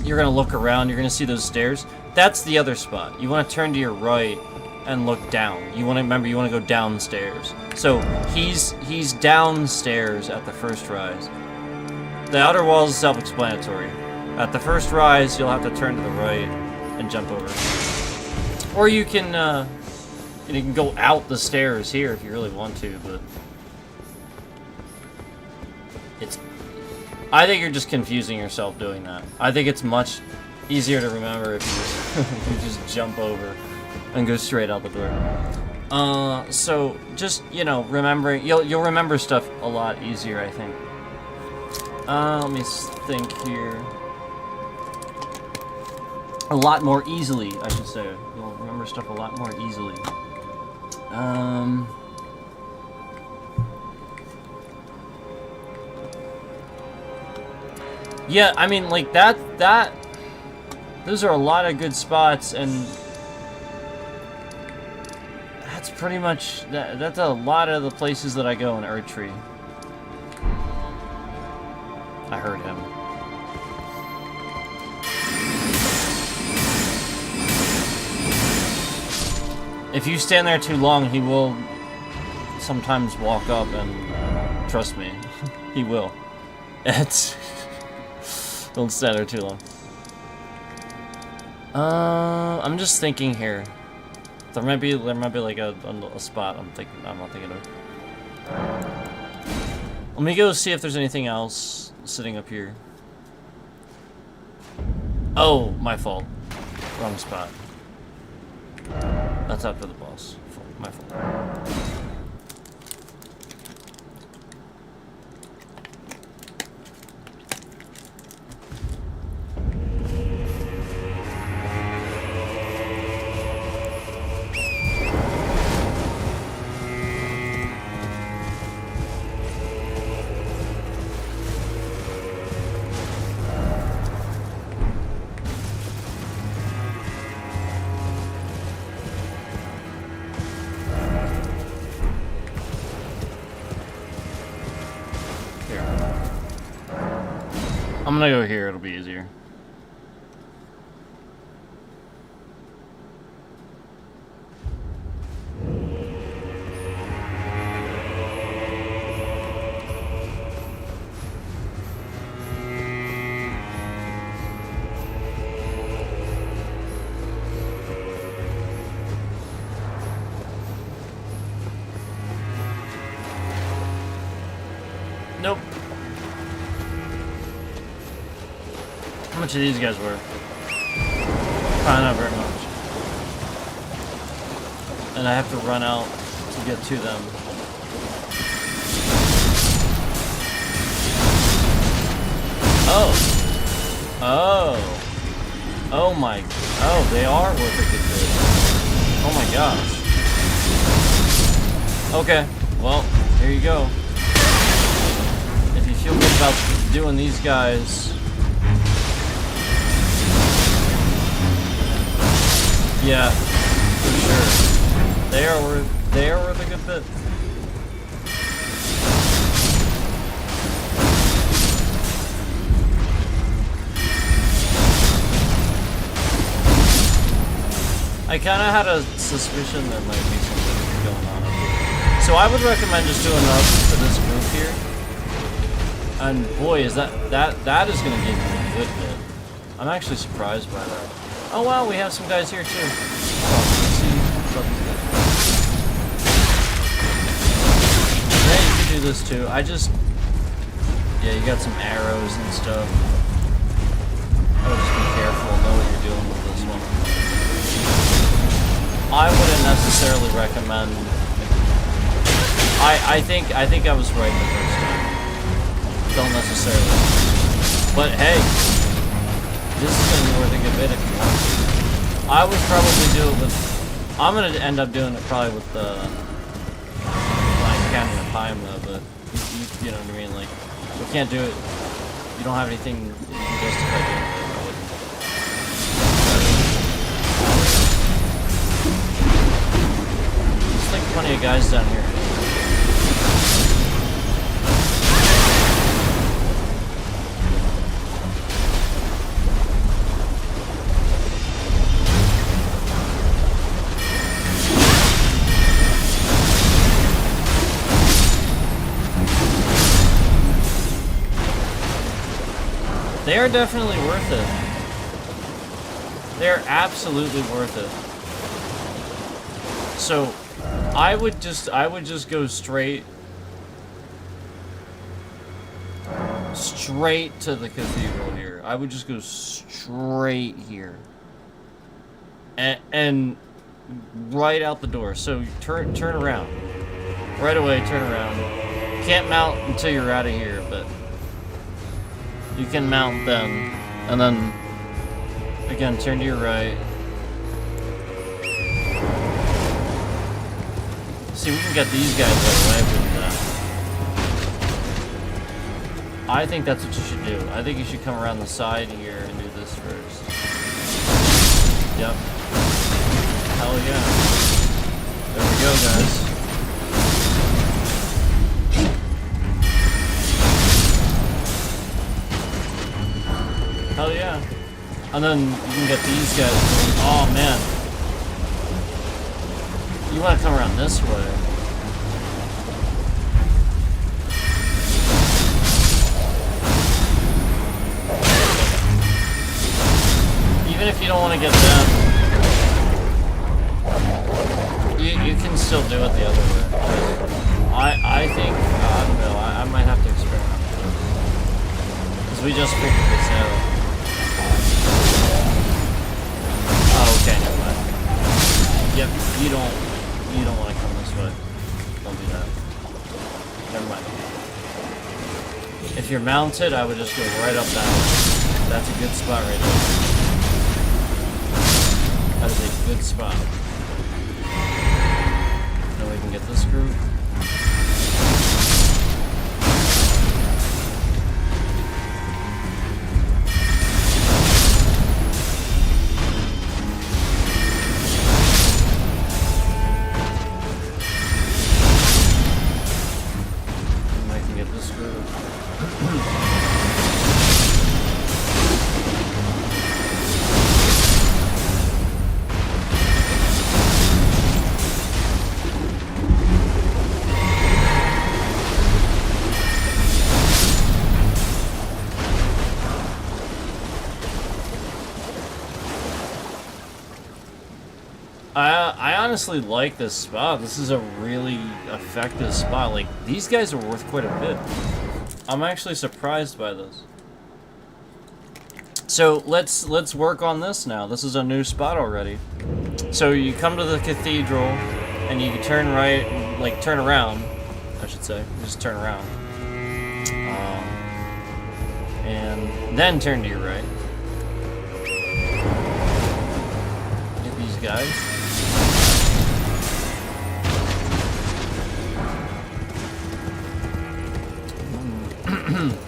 you're gonna look around, you're gonna see those stairs. That's the other spot. You wanna turn to your right and look down. You wanna go downstairs. So he's downstairs at the first rise. The outer wall is self-explanatory. At the first rise, you'll have to turn to the right and jump over. Or you can go out the stairs here if you really want to, but I think you're just confusing yourself doing that. I think it's much easier to remember if you if you just jump over and go straight out the door. So just, you know, remembering, you'll remember stuff a lot easier, I think. Let me think here. A lot more easily, I should say. You'll remember stuff a lot more easily. Yeah, I mean, like, those are a lot of good spots, and that's pretty much, that's a lot of the places that I go in ErdTree. I heard him. If you stand there too long, he will sometimes walk up, and trust me, he will. It's Don't stand there too long. I'm just thinking here. There might be like a spot I'm not thinking of. Let me go see if there's anything else sitting up here. Oh, my fault. Wrong spot. That's after the boss. My fault. I'm gonna go here, it'll be easier. Nope. How much of these guys were? Probably not very much. And I have to run out to get to them. Oh. Oh. Oh my. Oh, they are worth a good bit. Oh my gosh. Okay. Well, here you go. If you feel good about doing these guys. Yeah, for sure. They are worth a good bit. I kind of had a suspicion there might be something going on up here. So I would recommend just doing up to this group here. And boy, is that is going to give you a good bit. I'm actually surprised by that. Oh wow, we have some guys here too. Yeah, you can do this too. Yeah, you got some arrows and stuff. I would just be careful and know what you're doing with this one. I wouldn't necessarily recommend. I think I was right the first time. Don't necessarily. But hey. This is going to be worth a good bit if you want to. I would probably do it with... I'm going to end up doing it probably with the... like, counting the time, though, but... You know what I mean? Like, you can't do it... You don't have anything that you can justify doing it. There's, like, plenty of guys down here. They are definitely worth it. They're absolutely worth it. So, I would just go straight to the cathedral here. I would just go straight here. And right out the door. So turn around. Right away, turn around. Can't mount until you're out of here, but you can mount then, and then, again, turn to your right. See, we can get these guys right away with that. I think that's what you should do. I think you should come around the side here and do this first. Yep. Hell yeah. There we go, guys. Hell yeah. And then you can get these guys. Oh man. You want to come around this way. you don't want to get them. You can still do it the other way. I think, I don't know, I might have to experiment with this. Because we just figured this out. Oh, okay, never mind. Yep, you don't want to come this way. Don't do that. Never mind. If you're mounted, I would just go right up that way. That's a good spot right there. That is a good spot. Now we can get this group. And I can get this group. I honestly like this spot. This is a really effective spot. Like, these guys are worth quite a bit. I'm actually surprised by this. So let's work on this now. This is a new spot already. So you come to the cathedral and you can turn right, like turn around, I should say. Just turn around. And then turn to your right. Get these guys.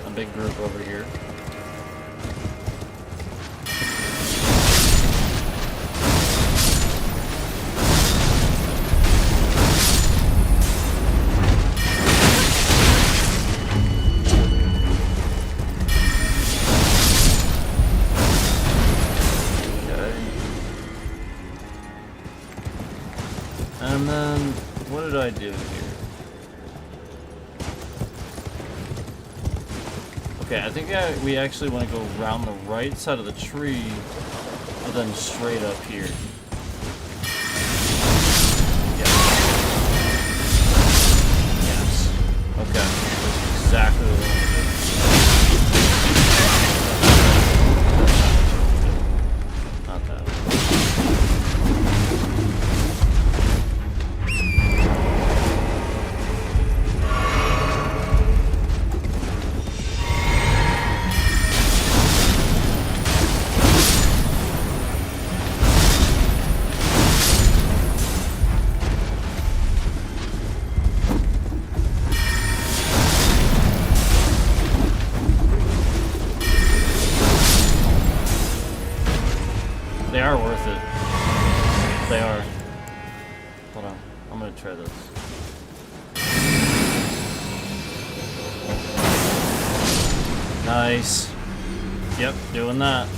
A big group over here. Okay. And then, what did I do here? Okay, I think we actually want to go around the right side of the tree, but then straight up here. Yes. Yes. Okay. That's exactly what we want to do. Not that. They are worth it. They are. Hold on. I'm gonna try this. Nice. Yep, doing that.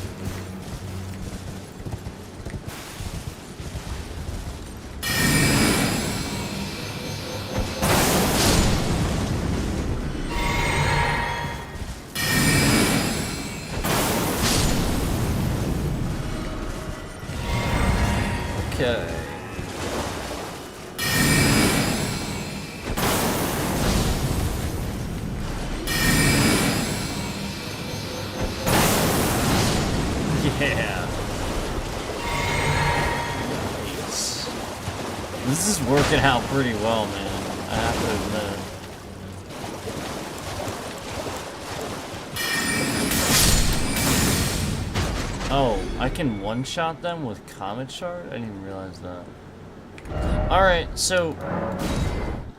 Okay. Yeah. Nice. This is working out pretty well, man. I have to admit. Oh, I can one-shot them with Comet Shard? I didn't even realize that. Alright, so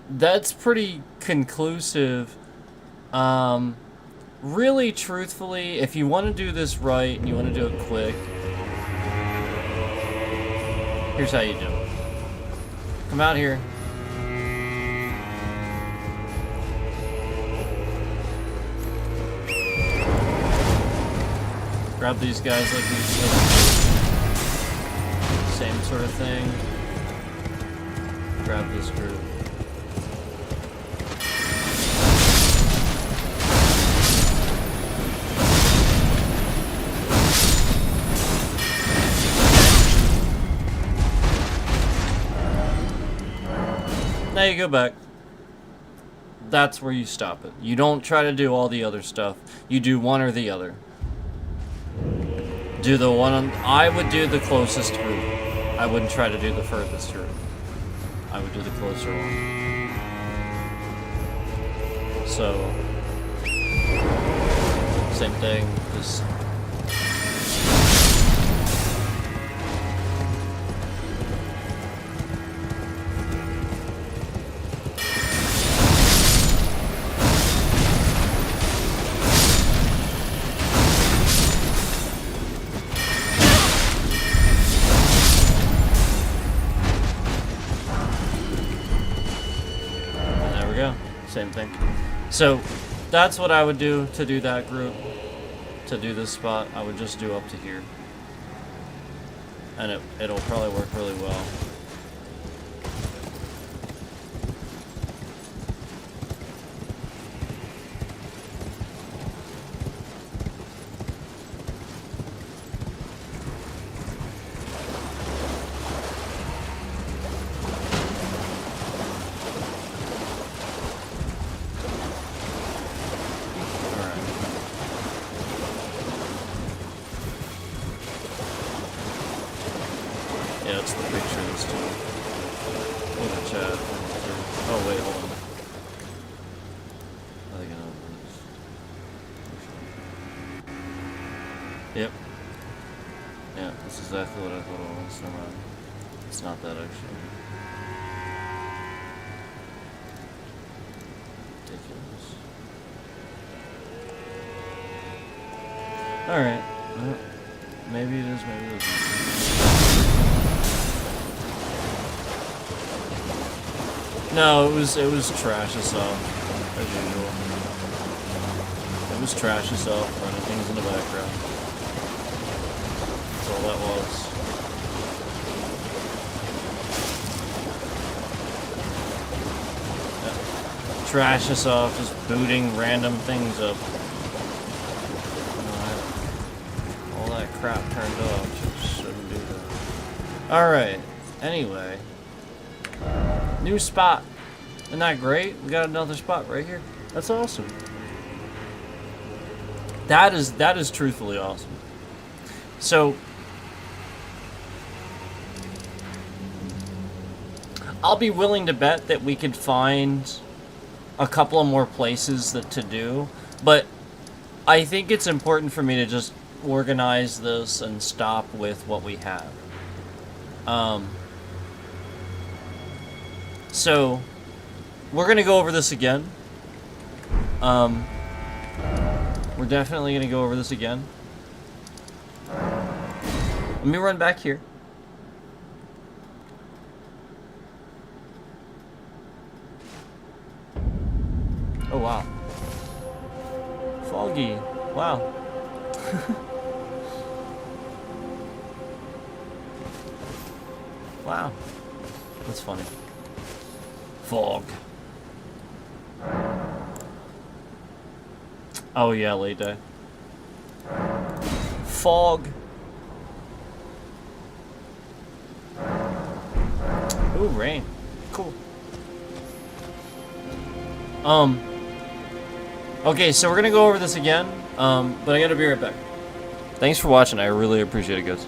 that's pretty conclusive. Really, truthfully, if you want to do this right and you want to do it quick, here's how you do it. Come out here. Grab these guys like these. Same sort of thing. Grab this group. Now you go back. That's where you stop it. You don't try to do all the other stuff. You do one or the other. Do the one on... I would do the closest route. I wouldn't try to do the furthest route. I would do the closer one. So... same thing. Just... same thing. So that's what I would do to do that group. To do this spot, I would just do up to here. And it'll probably work really well. Yeah, it's the picture this too. In the chat. Oh wait, hold on. I think I know this. Yep. Yeah, that's exactly what I thought it was. Never mind. It's not that actually. Ridiculous. Alright. Well, maybe it is, maybe it isn't. No, it was trash itself, as usual. It was trash itself, running things in the background. That's all that was. Yeah. Trash itself, just booting random things up. All that crap turned off, just shouldn't do that. Alright, anyway. New spot. Isn't that great? We got another spot right here. That's awesome. That is truthfully awesome. So I'll be willing to bet that we could find a couple of more places to do, but I think it's important for me to just organize this and stop with what we have. So, we're going to go over this again. We're definitely going to go over this again. Let me run back here. Oh, wow. Foggy. Wow. Wow. That's funny. Fog. Oh yeah, late day. Fog. Ooh, rain. Cool. Okay, so we're gonna go over this again, but I gotta be right back. Thanks for watching, I really appreciate it, guys.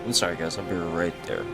I'm sorry guys, I'll be right there.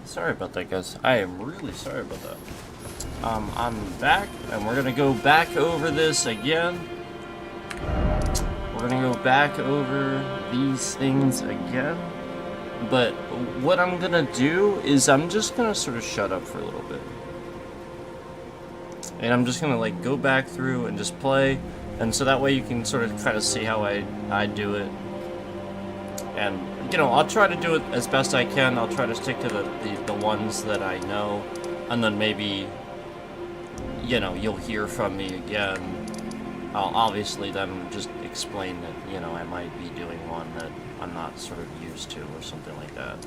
Sorry about that, guys. I am really sorry about that. I'm back, and we're gonna go back over this again. We're gonna go back over these things again. But what I'm gonna do is I'm just gonna sort of shut up for a little bit. And I'm just gonna like go back through and just play. And so that way you can sort of kind of see how I do it. And, you know, I'll try to do it as best I can. I'll try to stick to the ones that I know. And then maybe, you know, you'll hear from me again. I'll obviously then just explain that, you know, I might be doing one that I'm not sort of used to or something like that.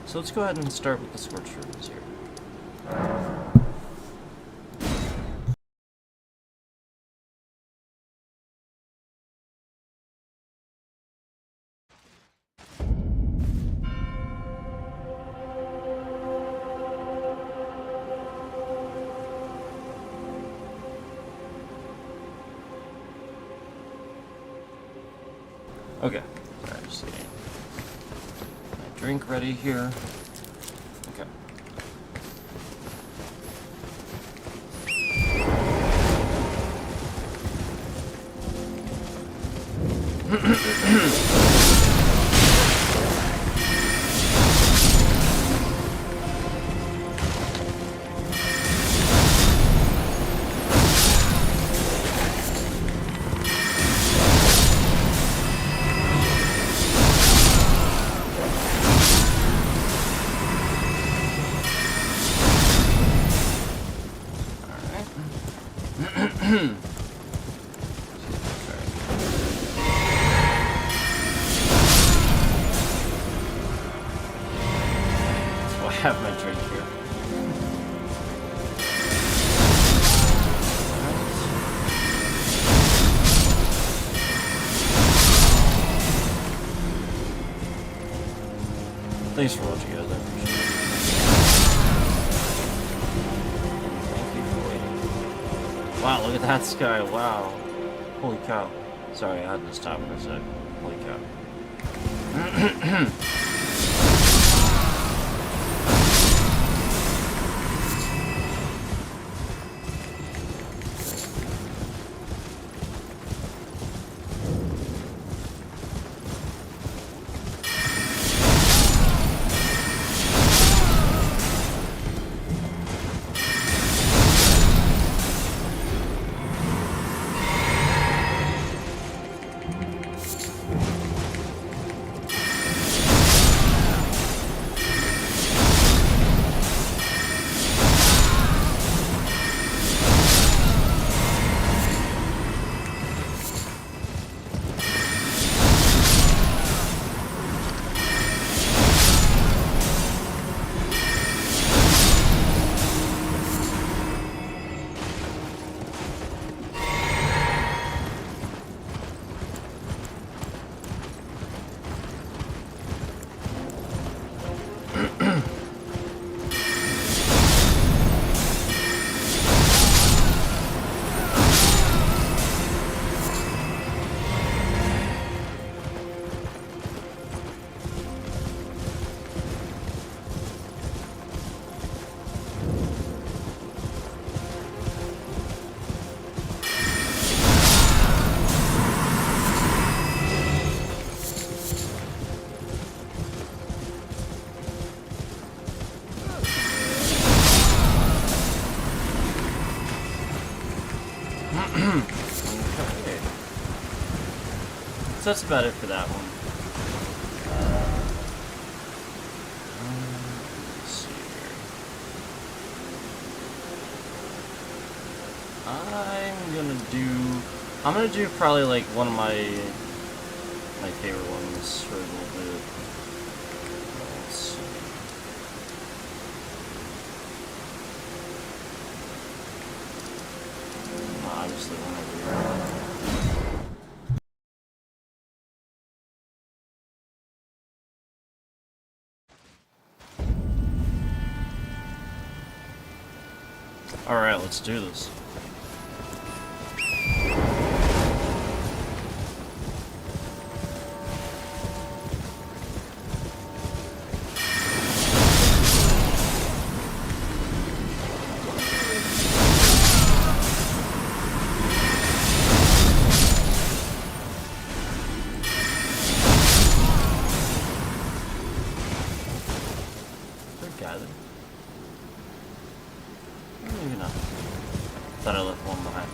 So let's go ahead and start with the Scorched Runes here. Okay, sorry, just getting my drink ready here. Okay. I have my drink here. Thanks for watching, guys. I appreciate it. Thank you for waiting. Wow, look at that sky. Wow. Holy cow. Sorry, I had to stop for a sec. Holy cow. Okay. So that's about it for that one. Let's see here. I'm gonna do probably like one of my favorite ones for a little bit. Let's see. Obviously one over here. Alright, let's do this. Thought I left one behind.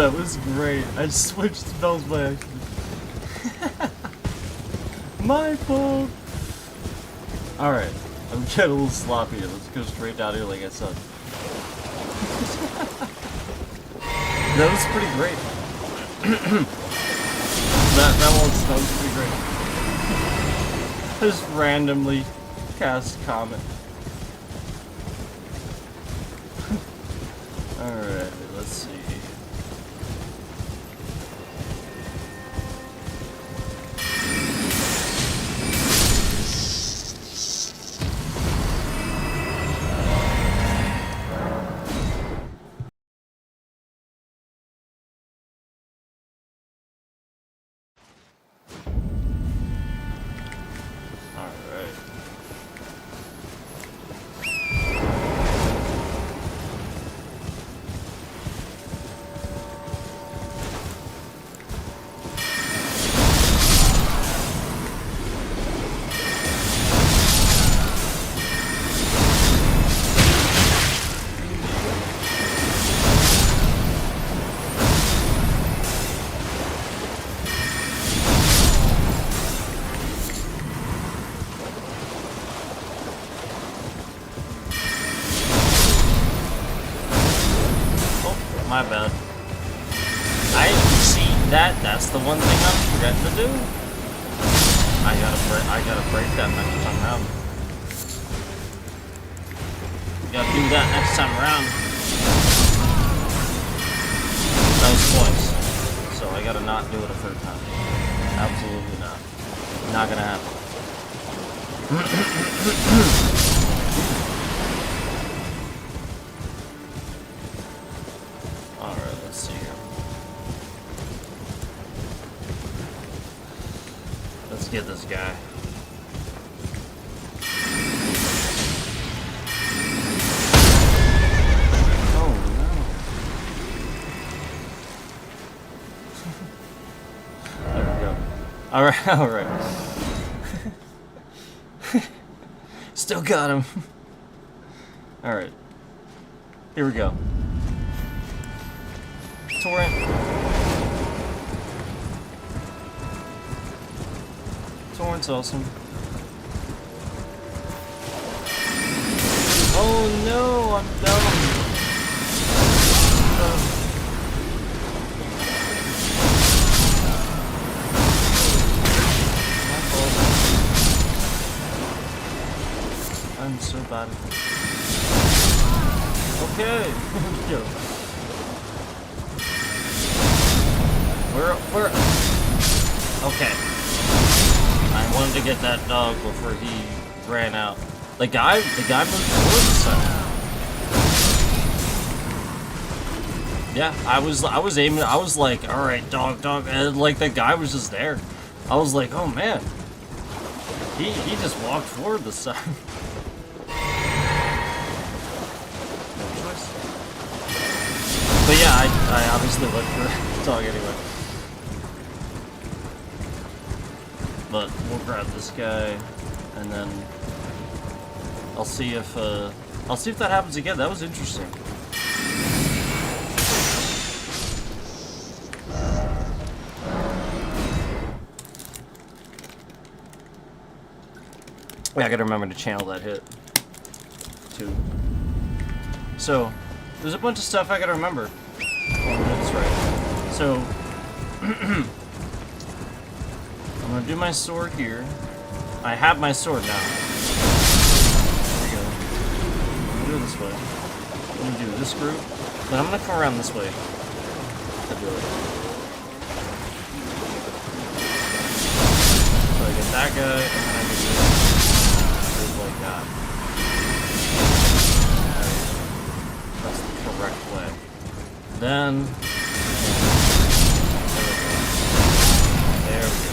That was great. I switched spells by accident. My fault. Alright. I'm getting a little sloppy here. Let's go straight down here like I said. That was pretty great. that was pretty great. Just randomly cast Comet. Alright, let's see. My bad. I see that's the one thing I'm forgetting to do. I gotta break that next time around. Gotta do that next time around. That was twice. So I gotta not do it a third time. Absolutely not. Not gonna happen. Get this guy. Oh no. There we go. Alright, alright. Still got him. Alright. Here we go. Torrent. Torrent's awesome. Oh no, I'm dumb. My fault. I'm so bad at this. Okay. Yo. We're okay. I wanted to get that dog before he ran out. The guy moved towards us. Yeah, I was aiming. I was like, all right, dog, and like the guy was just there. I was like, oh man, he just walked forward this time. No choice. But yeah, I obviously went for the dog anyway. But we'll grab this guy, and then I'll see if that happens again. That was interesting. Yeah, I gotta remember to channel that hit too. So there's a bunch of stuff I gotta remember. Oh, that's right. So. I'm gonna do my sword here. I have my sword now. There we go. I'm gonna do it this way. I'm gonna do this group. Then I'm gonna come around this way to do it. So I get that guy, and then I get this like that. That's the correct way. Then there we go.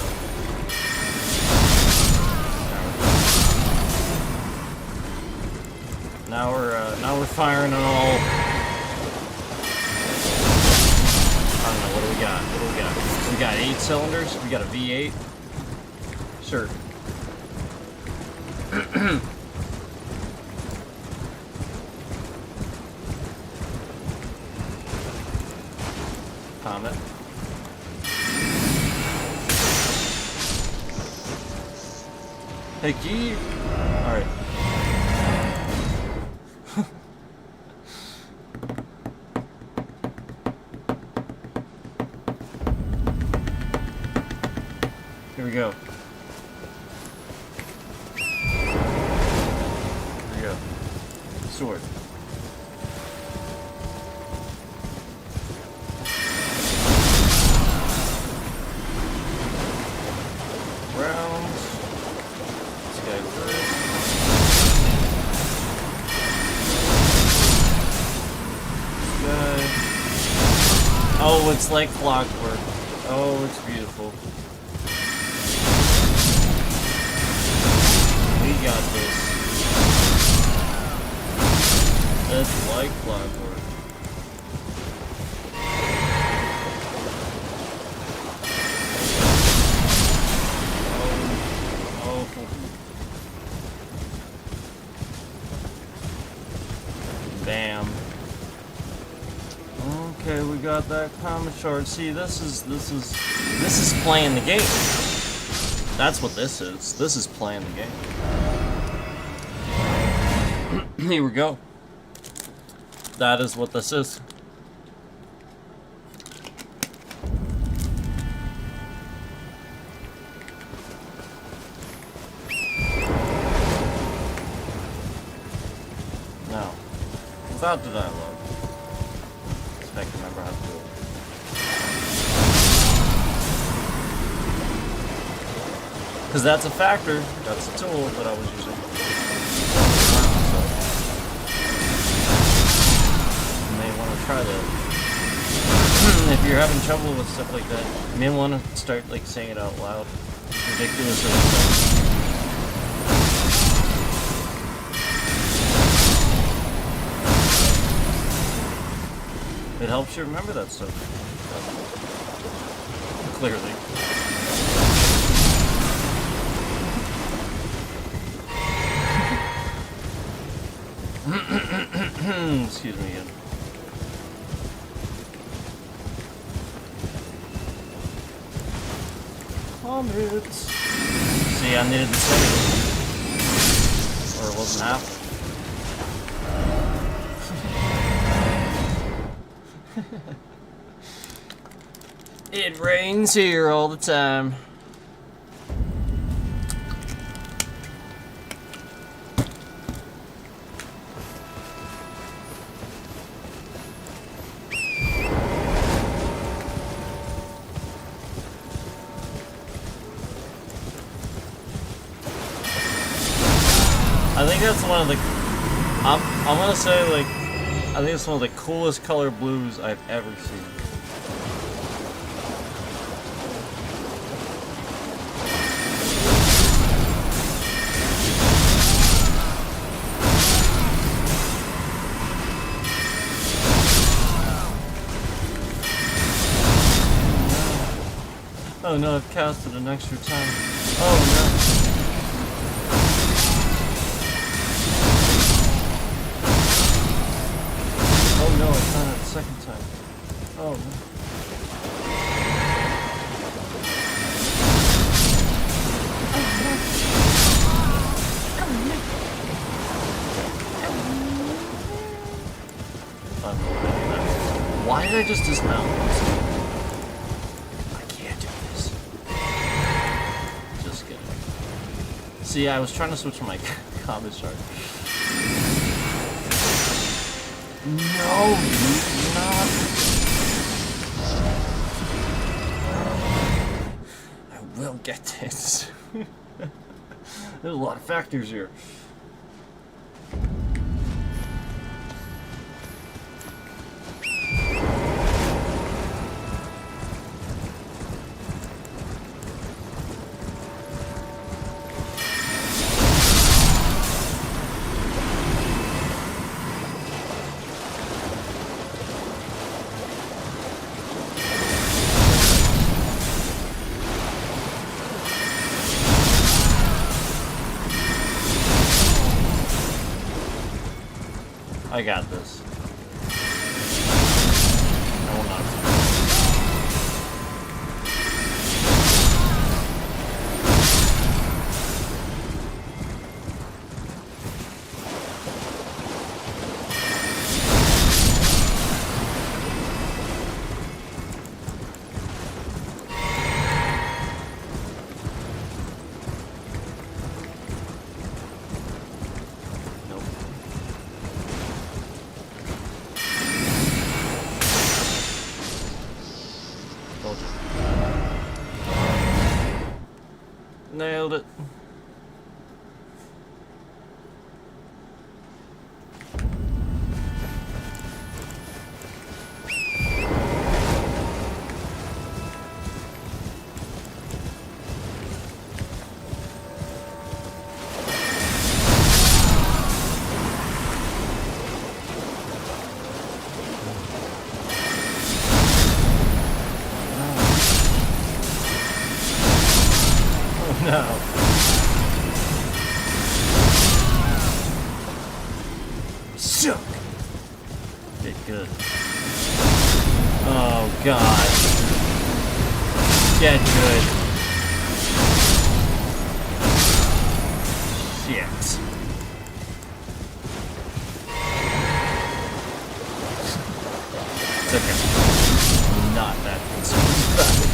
Now we're firing on all. I don't know, what do we got? We got 8 cylinders. We got a V8. Sure. comet. Hey, Key. Alright. Here we go. Here we go. Sword. Rounds. This guy first. This guy. Oh, it's like clockwork. Oh, it's beautiful. We got this. It's like clockwork. Oh. Bam. Okay, we got that comet shard. See, this is playing the game. That's what this is. This is playing the game. Here we go. That is what this is. Now, without the dialogue, if I can remember how to do it. Because that's a factor, that's a tool that I was using. You may want to try that. If you're having trouble with stuff like that, you may want to start like saying it out loud. It's ridiculous. It helps you remember that stuff. Clearly. Excuse me again. Comets. See, I needed the setting. Or it wasn't happening. It rains here all the time. I think that's one of the. I'm gonna say like, I think it's one of the coolest color blues I've ever seen. Oh no, I've casted an extra time. Oh no. Oh no, I found it the second time. Oh no. Why did I just dismount? I can't do this. Just kidding. See, I was trying to switch my comet shard. No, you're not. I will get this. There's a lot of factors here. I got this. I will not. Told you. Nailed it. No. Suck. Get good. Oh God. Get good. Shit. It's okay. I'm not that concerned about it.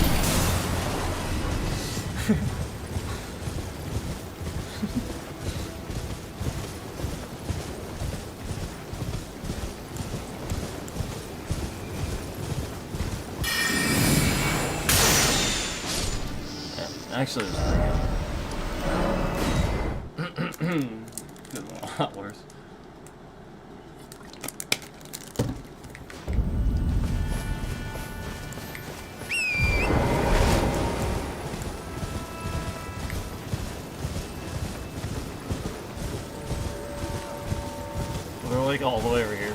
Actually, it was pretty good. Could have been a lot worse. They're like all the way over here.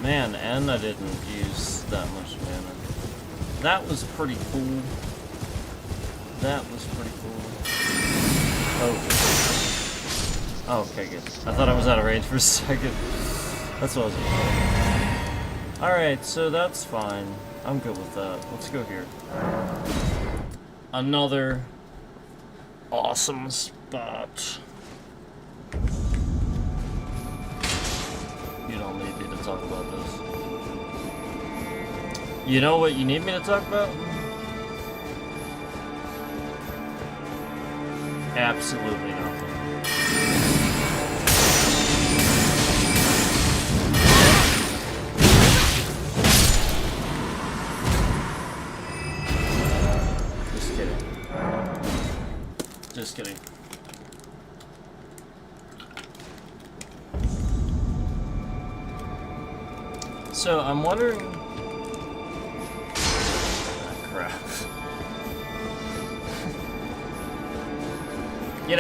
Man, and I didn't use that much mana. That was pretty cool. That was pretty cool. Oh. Oh, okay, good. I thought I was out of range for a second. That's what I was doing. Alright, so that's fine. I'm good with that. Let's go here. Another awesome spot. You don't need me to talk about this. You know what you need me to talk about? Absolutely nothing. Just kidding. Just kidding. So I'm wondering. Ah, crap. you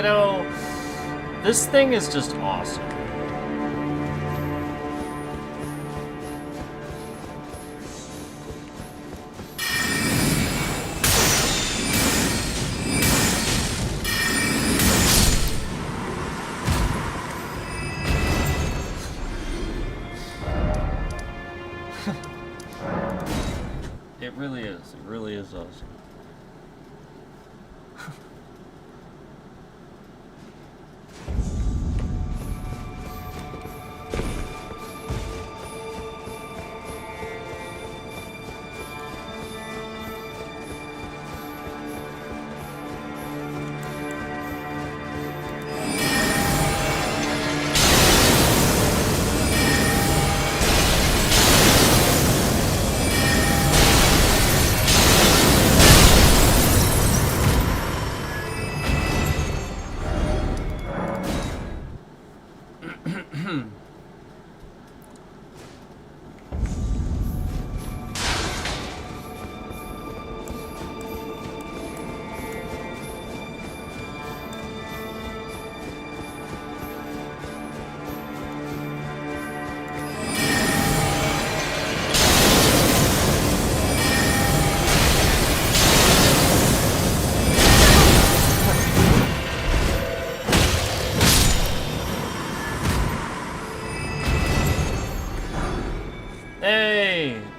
know, this thing is just awesome. It really is. It really is awesome.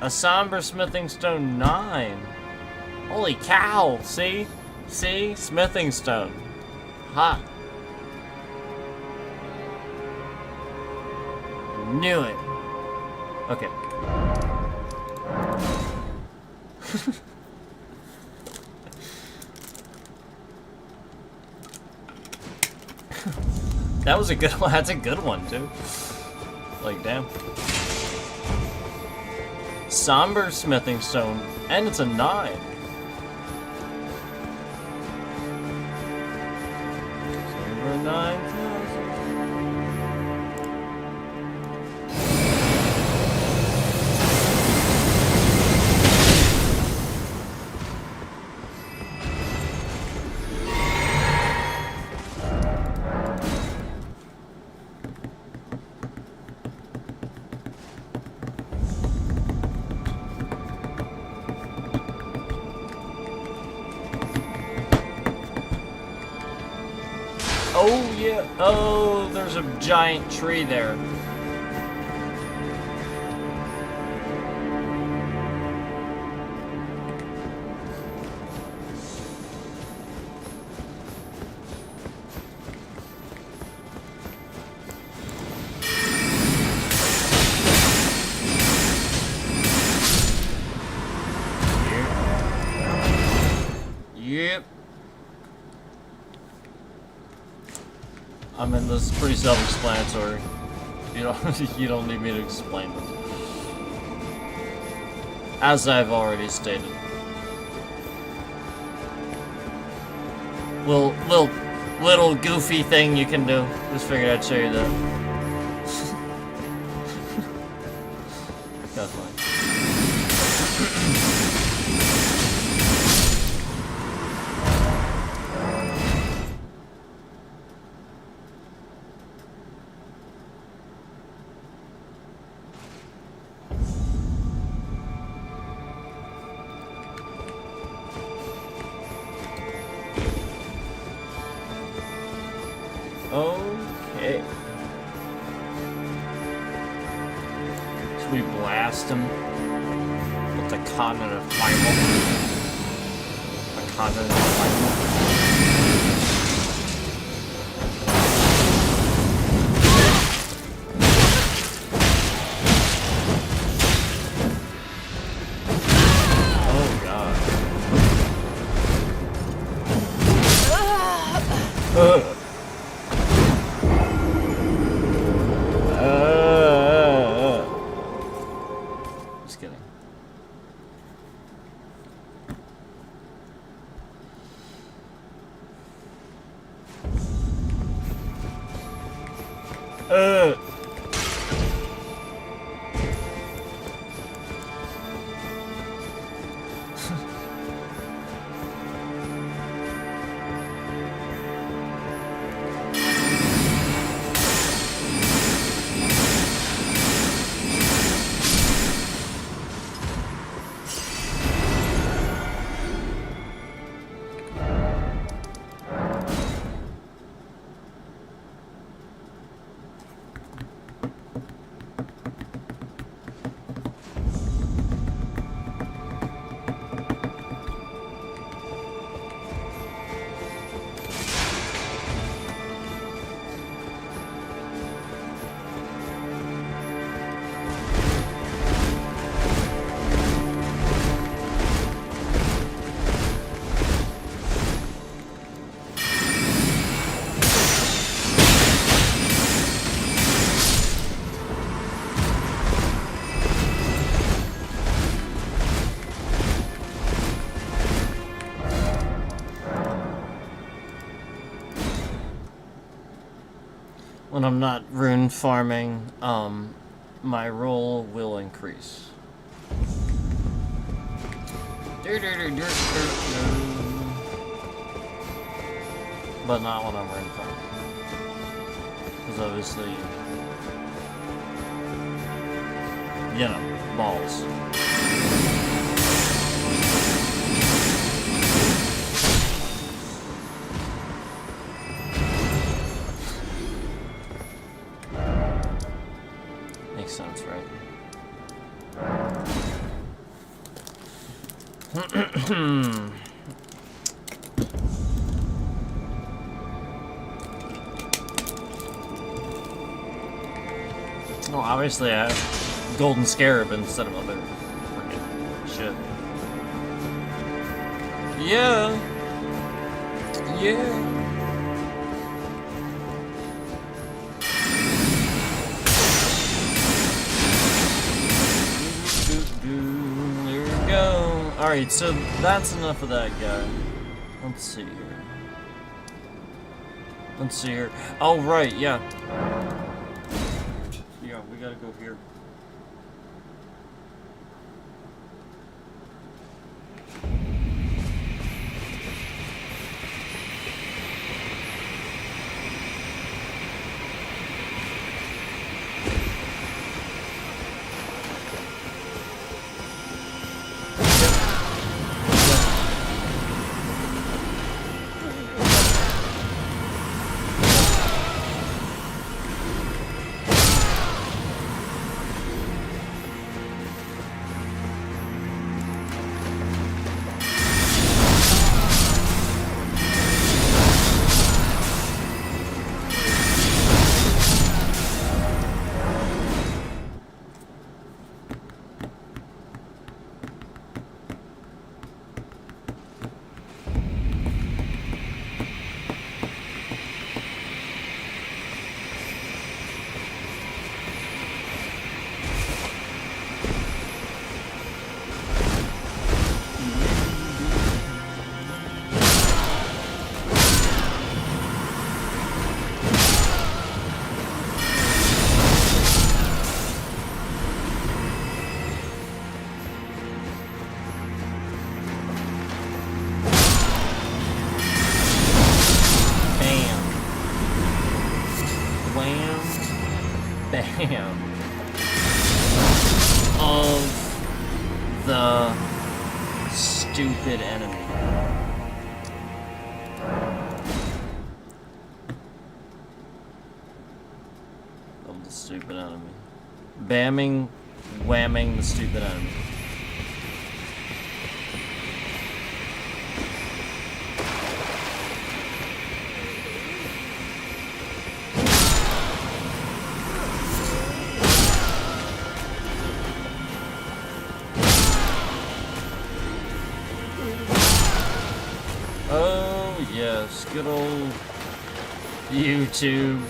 A somber smithing stone 9. Holy cow! See? See? Smithing stone. Ha! Knew it. Okay. That was a good one. That's a good one, too. Like, damn. Somber smithing stone, and it's a 9. Over 9,000. Oh, yeah. Oh, there's a giant tree there. Yep. I mean, this is pretty self-explanatory. You don't need me to explain this. As I've already stated. Little goofy thing you can do. Just figured I'd show you that. That's fine. Okay. Should we blast him with the cognitive primal? The cognitive primal. Oh god. Just kidding. When I'm not rune farming, my roll will increase. But not when I'm rune farming. Because obviously, you know, balls. Makes sense, right? Well, obviously I have Golden Scarab instead of other freaking shit. Yeah. Yeah. There we go. Alright, so that's enough of that guy. Let's see here. Let's see here. Oh, right, yeah. Yeah, we gotta go here. Of the stupid enemy. Of the stupid enemy. Bamming, whamming the stupid enemy. Oh, yes, good old YouTube.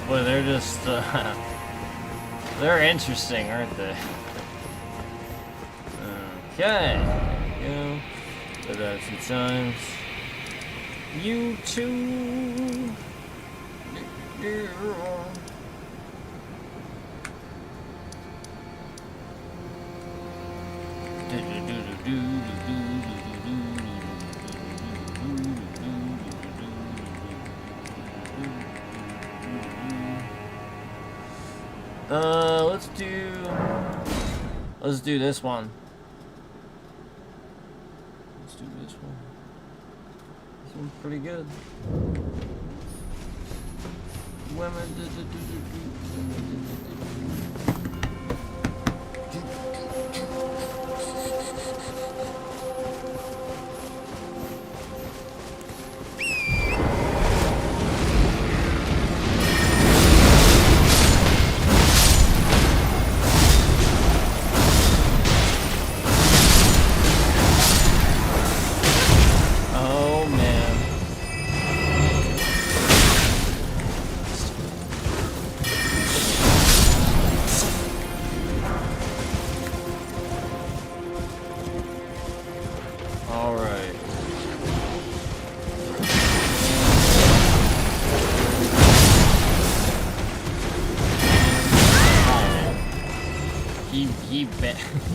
Boy, they're just, they're interesting, aren't they? Okay. Go. Did that a few times. YouTube. Let's do this one. Let's do this one. This one's pretty good.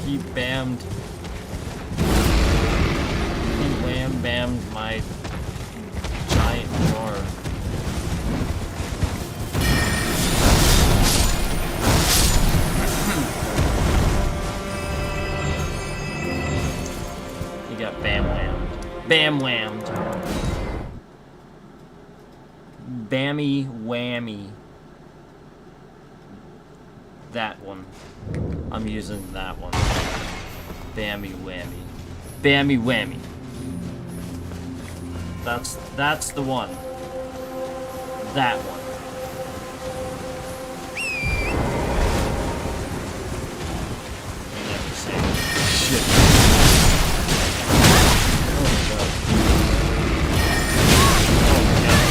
He bammed. He wham-bammed my giant door. Bam whammed. Bammy whammy. That one. I'm using that one. Bammy whammy. Bammy whammy. That's the one. That one. I never say shit.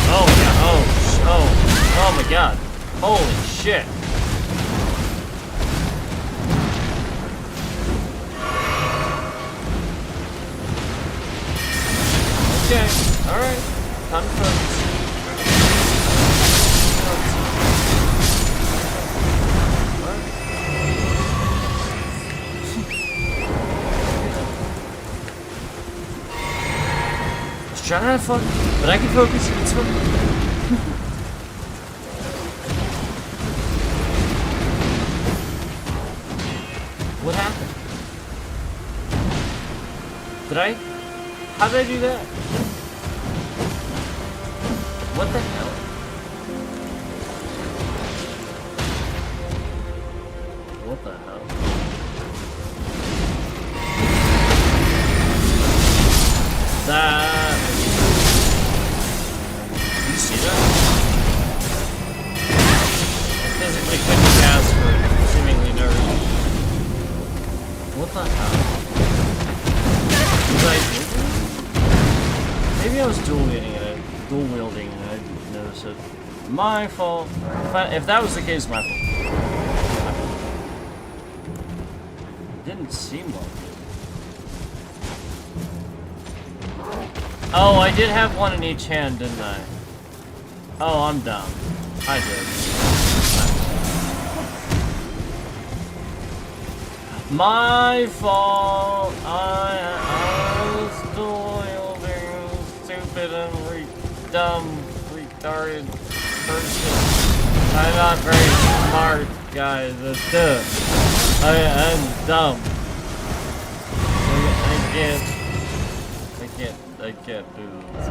Oh my god. Oh my god. Holy shit. Okay, alright. Time to focus. Just trying to have fun, but I can focus. It's fun. What happened? How did I do that? What the hell? What the hell? That... Did you see that? I physically couldn't cast for seemingly no reason. What the hell? Was I... Maybe I was dual wielding and I didn't notice it. My fault. If that was the case, my fault. It didn't seem like it. Oh, I did have one in each hand, didn't I? Oh, I'm dumb. I did. My fault. I was dual wielding, stupid and dumb, retarded person. I'm not very smart, guys. I'm dumb. I can't do this.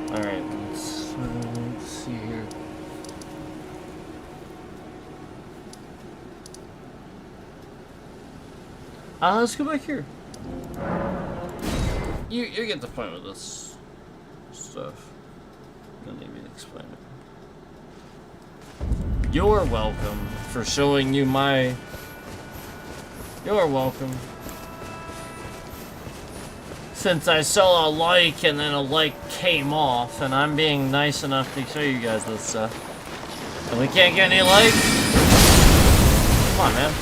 Alright, let's see here. Let's go back here. You get the point with this stuff. I don't need me to explain it. You're welcome for showing you my... You're welcome. Since I saw a like and then a like came off, and I'm being nice enough to show you guys this stuff. And we can't get any likes? Come on, man.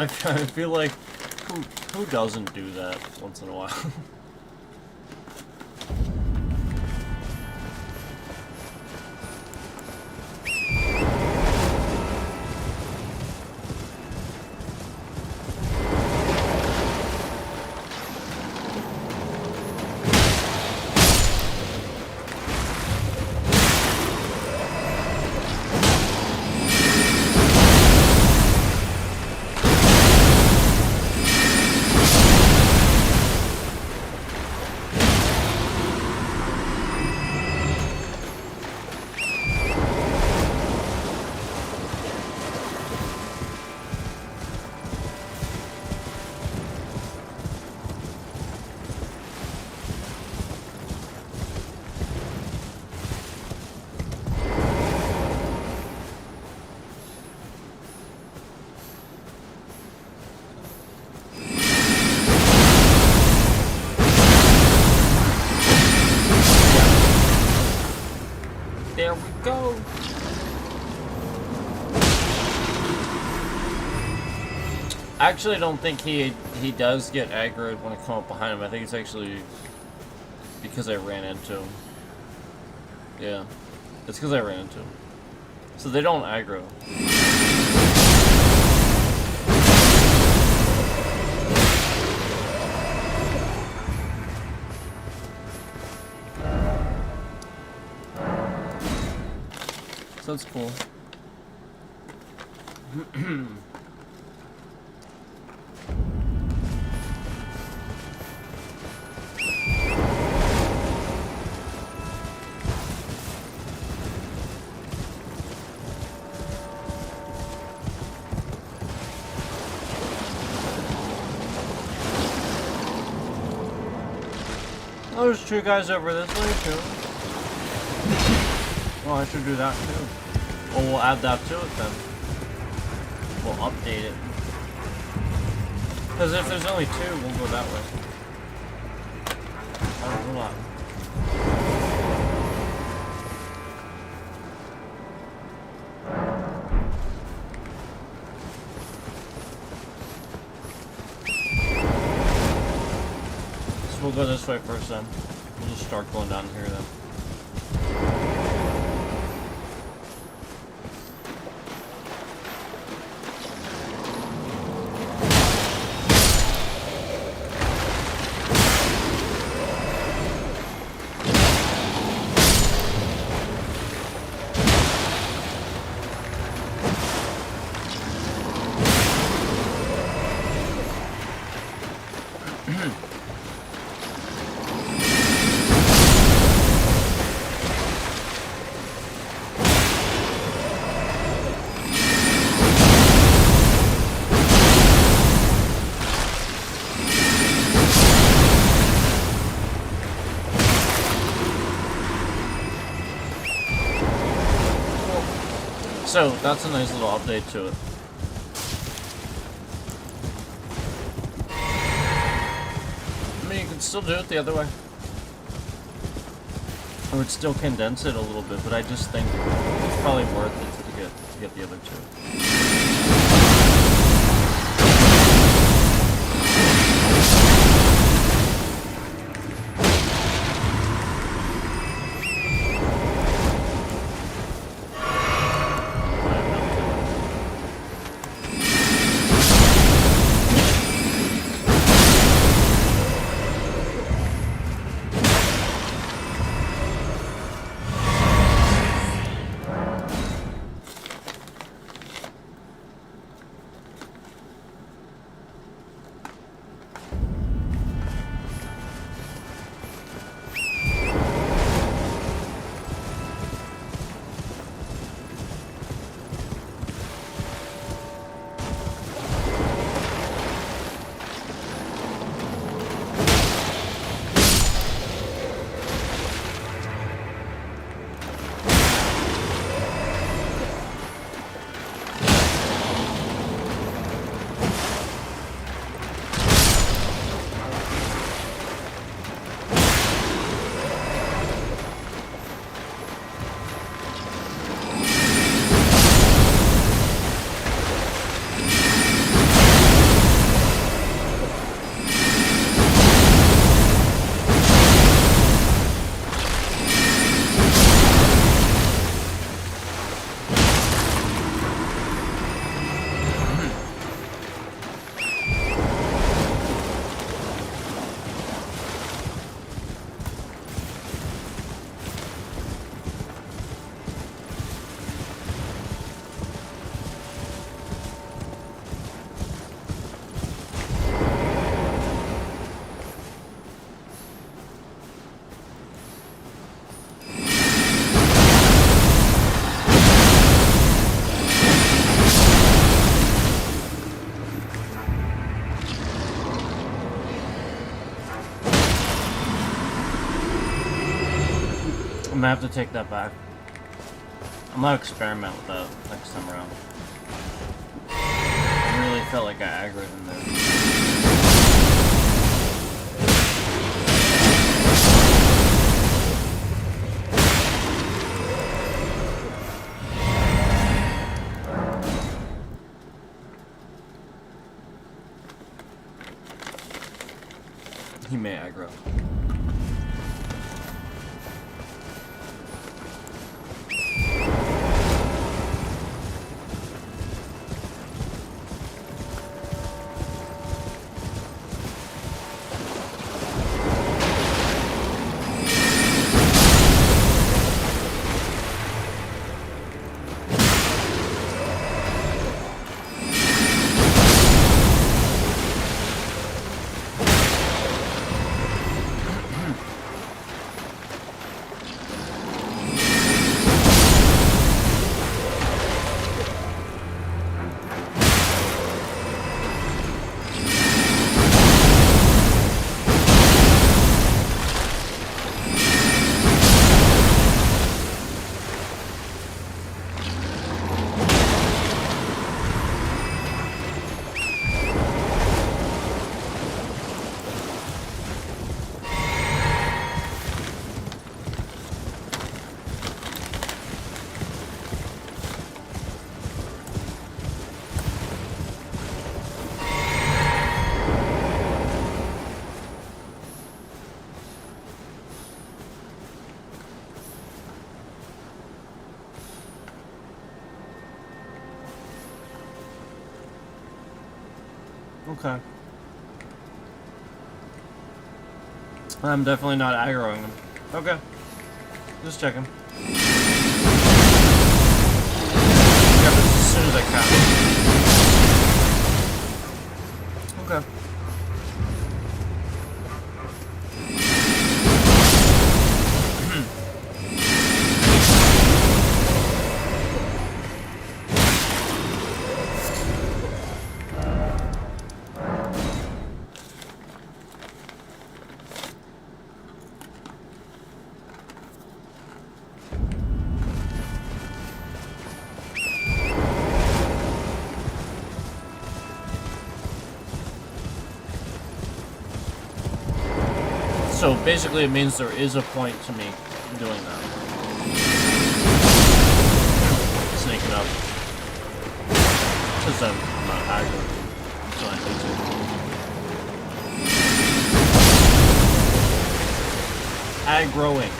I feel like who doesn't do that once in a while? There we go. Actually, I don't think he does get aggroed when I come up behind him. I think it's actually because I ran into him. Yeah, it's because I ran into him. So they don't aggro. So that's cool. Oh, there's two guys over this way too. Oh, I should do that too. Well, we'll add that to it then. We'll update it. Because if there's only two, we'll go that way. Alright, hold on. So we'll go this way first then. We'll just start going down here then. So, that's a nice little update to it. I mean, you can still do it the other way. Or it'd still condense it a little bit, but I just think it's probably worth it to get the other two. have to take that back. I'm gonna experiment with that next time around. I really felt like I aggroed him there. He may aggro. Okay. I'm definitely not aggroing him. Okay. Just checking. Yeah, but as soon as I can. Okay. So basically it means there is a point to me doing that. Sneaking up. Because I'm not aggroing. So I need to. Aggroing.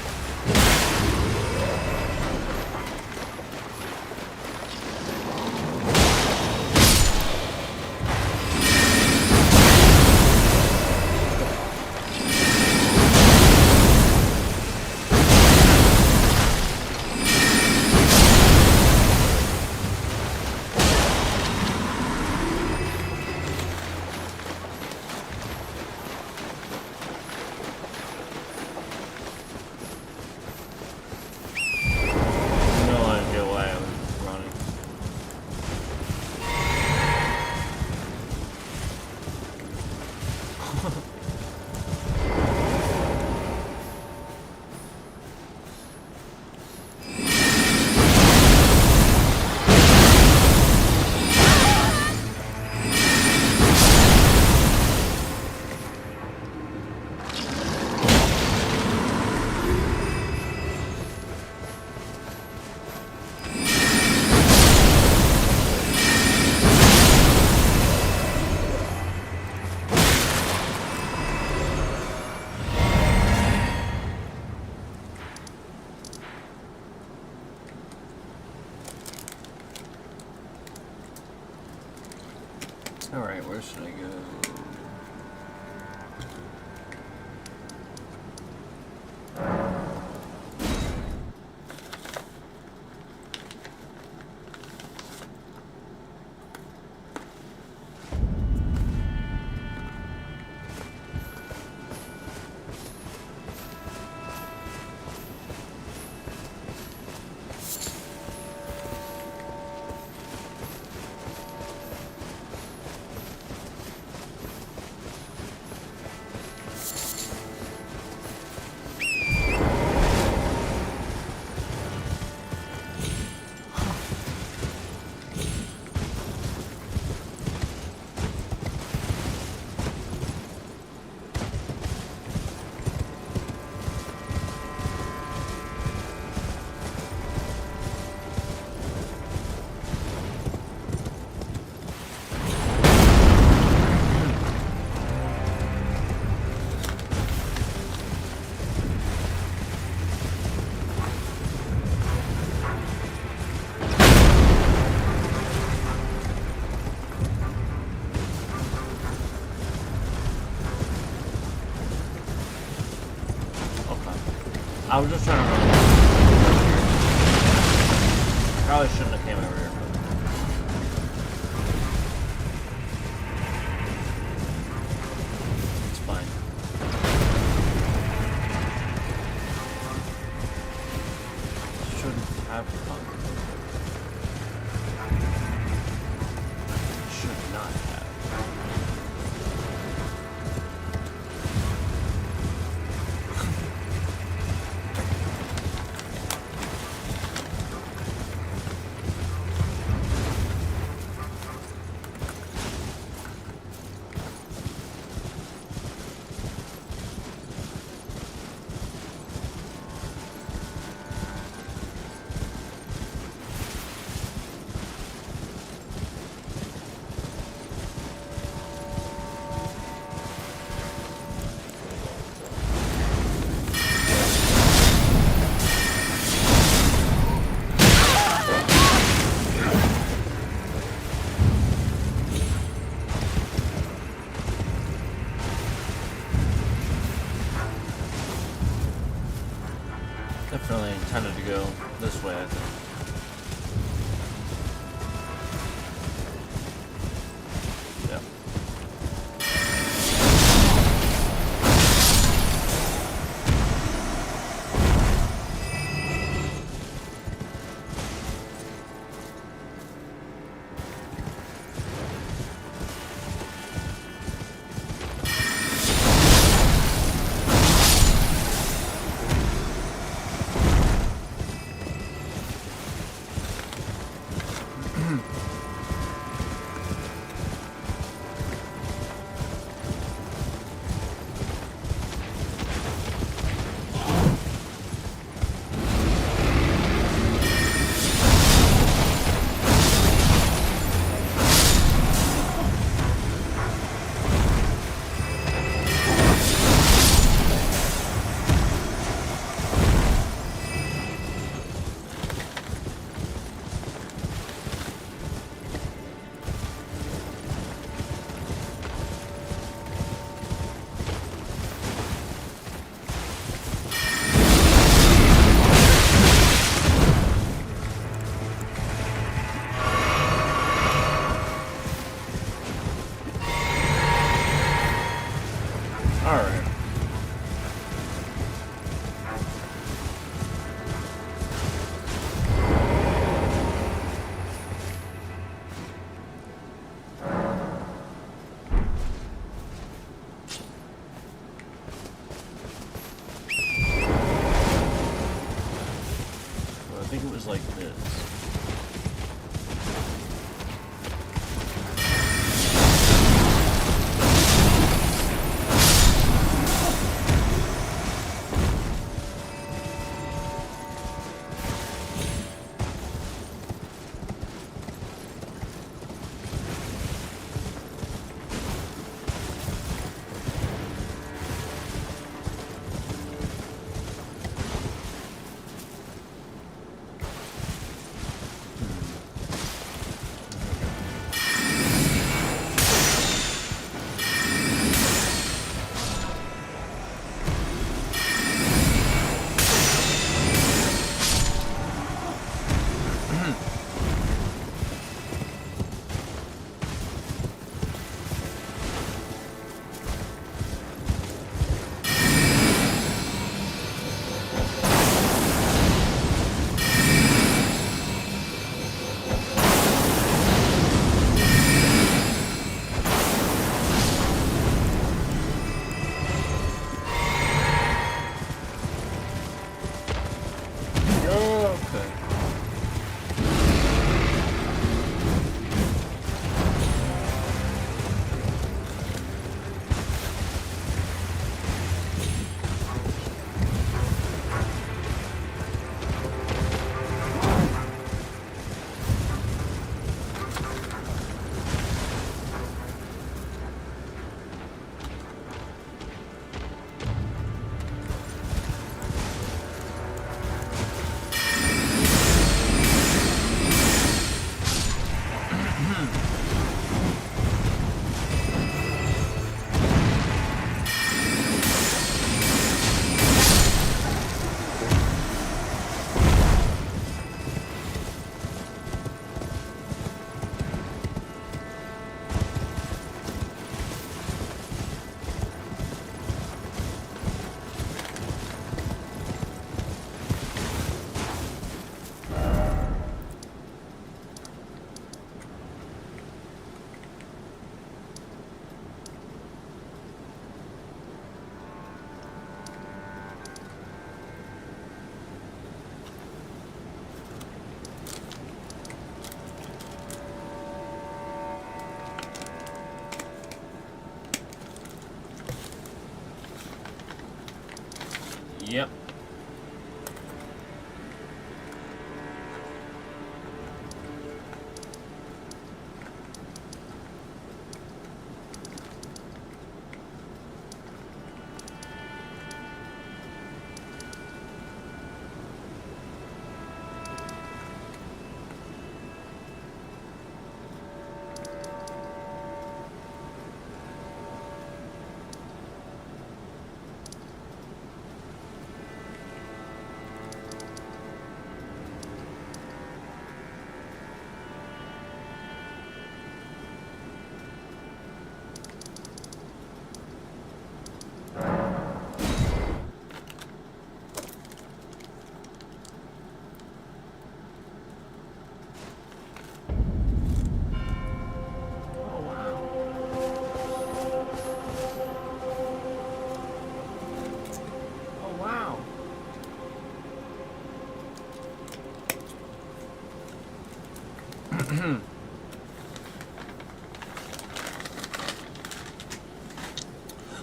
Alright, where should I go? I was just trying to run. Probably shouldn't have came over here. It's fine. Shouldn't have come. Should not have. Definitely intended to go this way, I think. Yeah. Alright. So I think it was like this. Okay. Yep.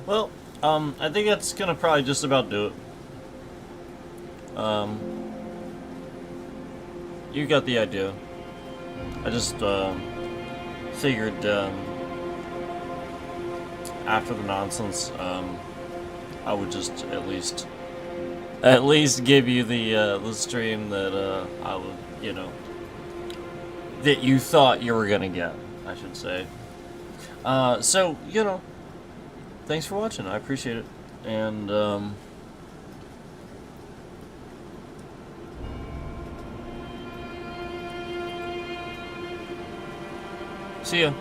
Well, I think that's gonna probably just about do it. You got the idea. I just, figured, after the nonsense, I would just at least give you the stream that, I would, you know, that you thought you were gonna get, I should say. So, you know, thanks for watching. I appreciate it. And, see ya.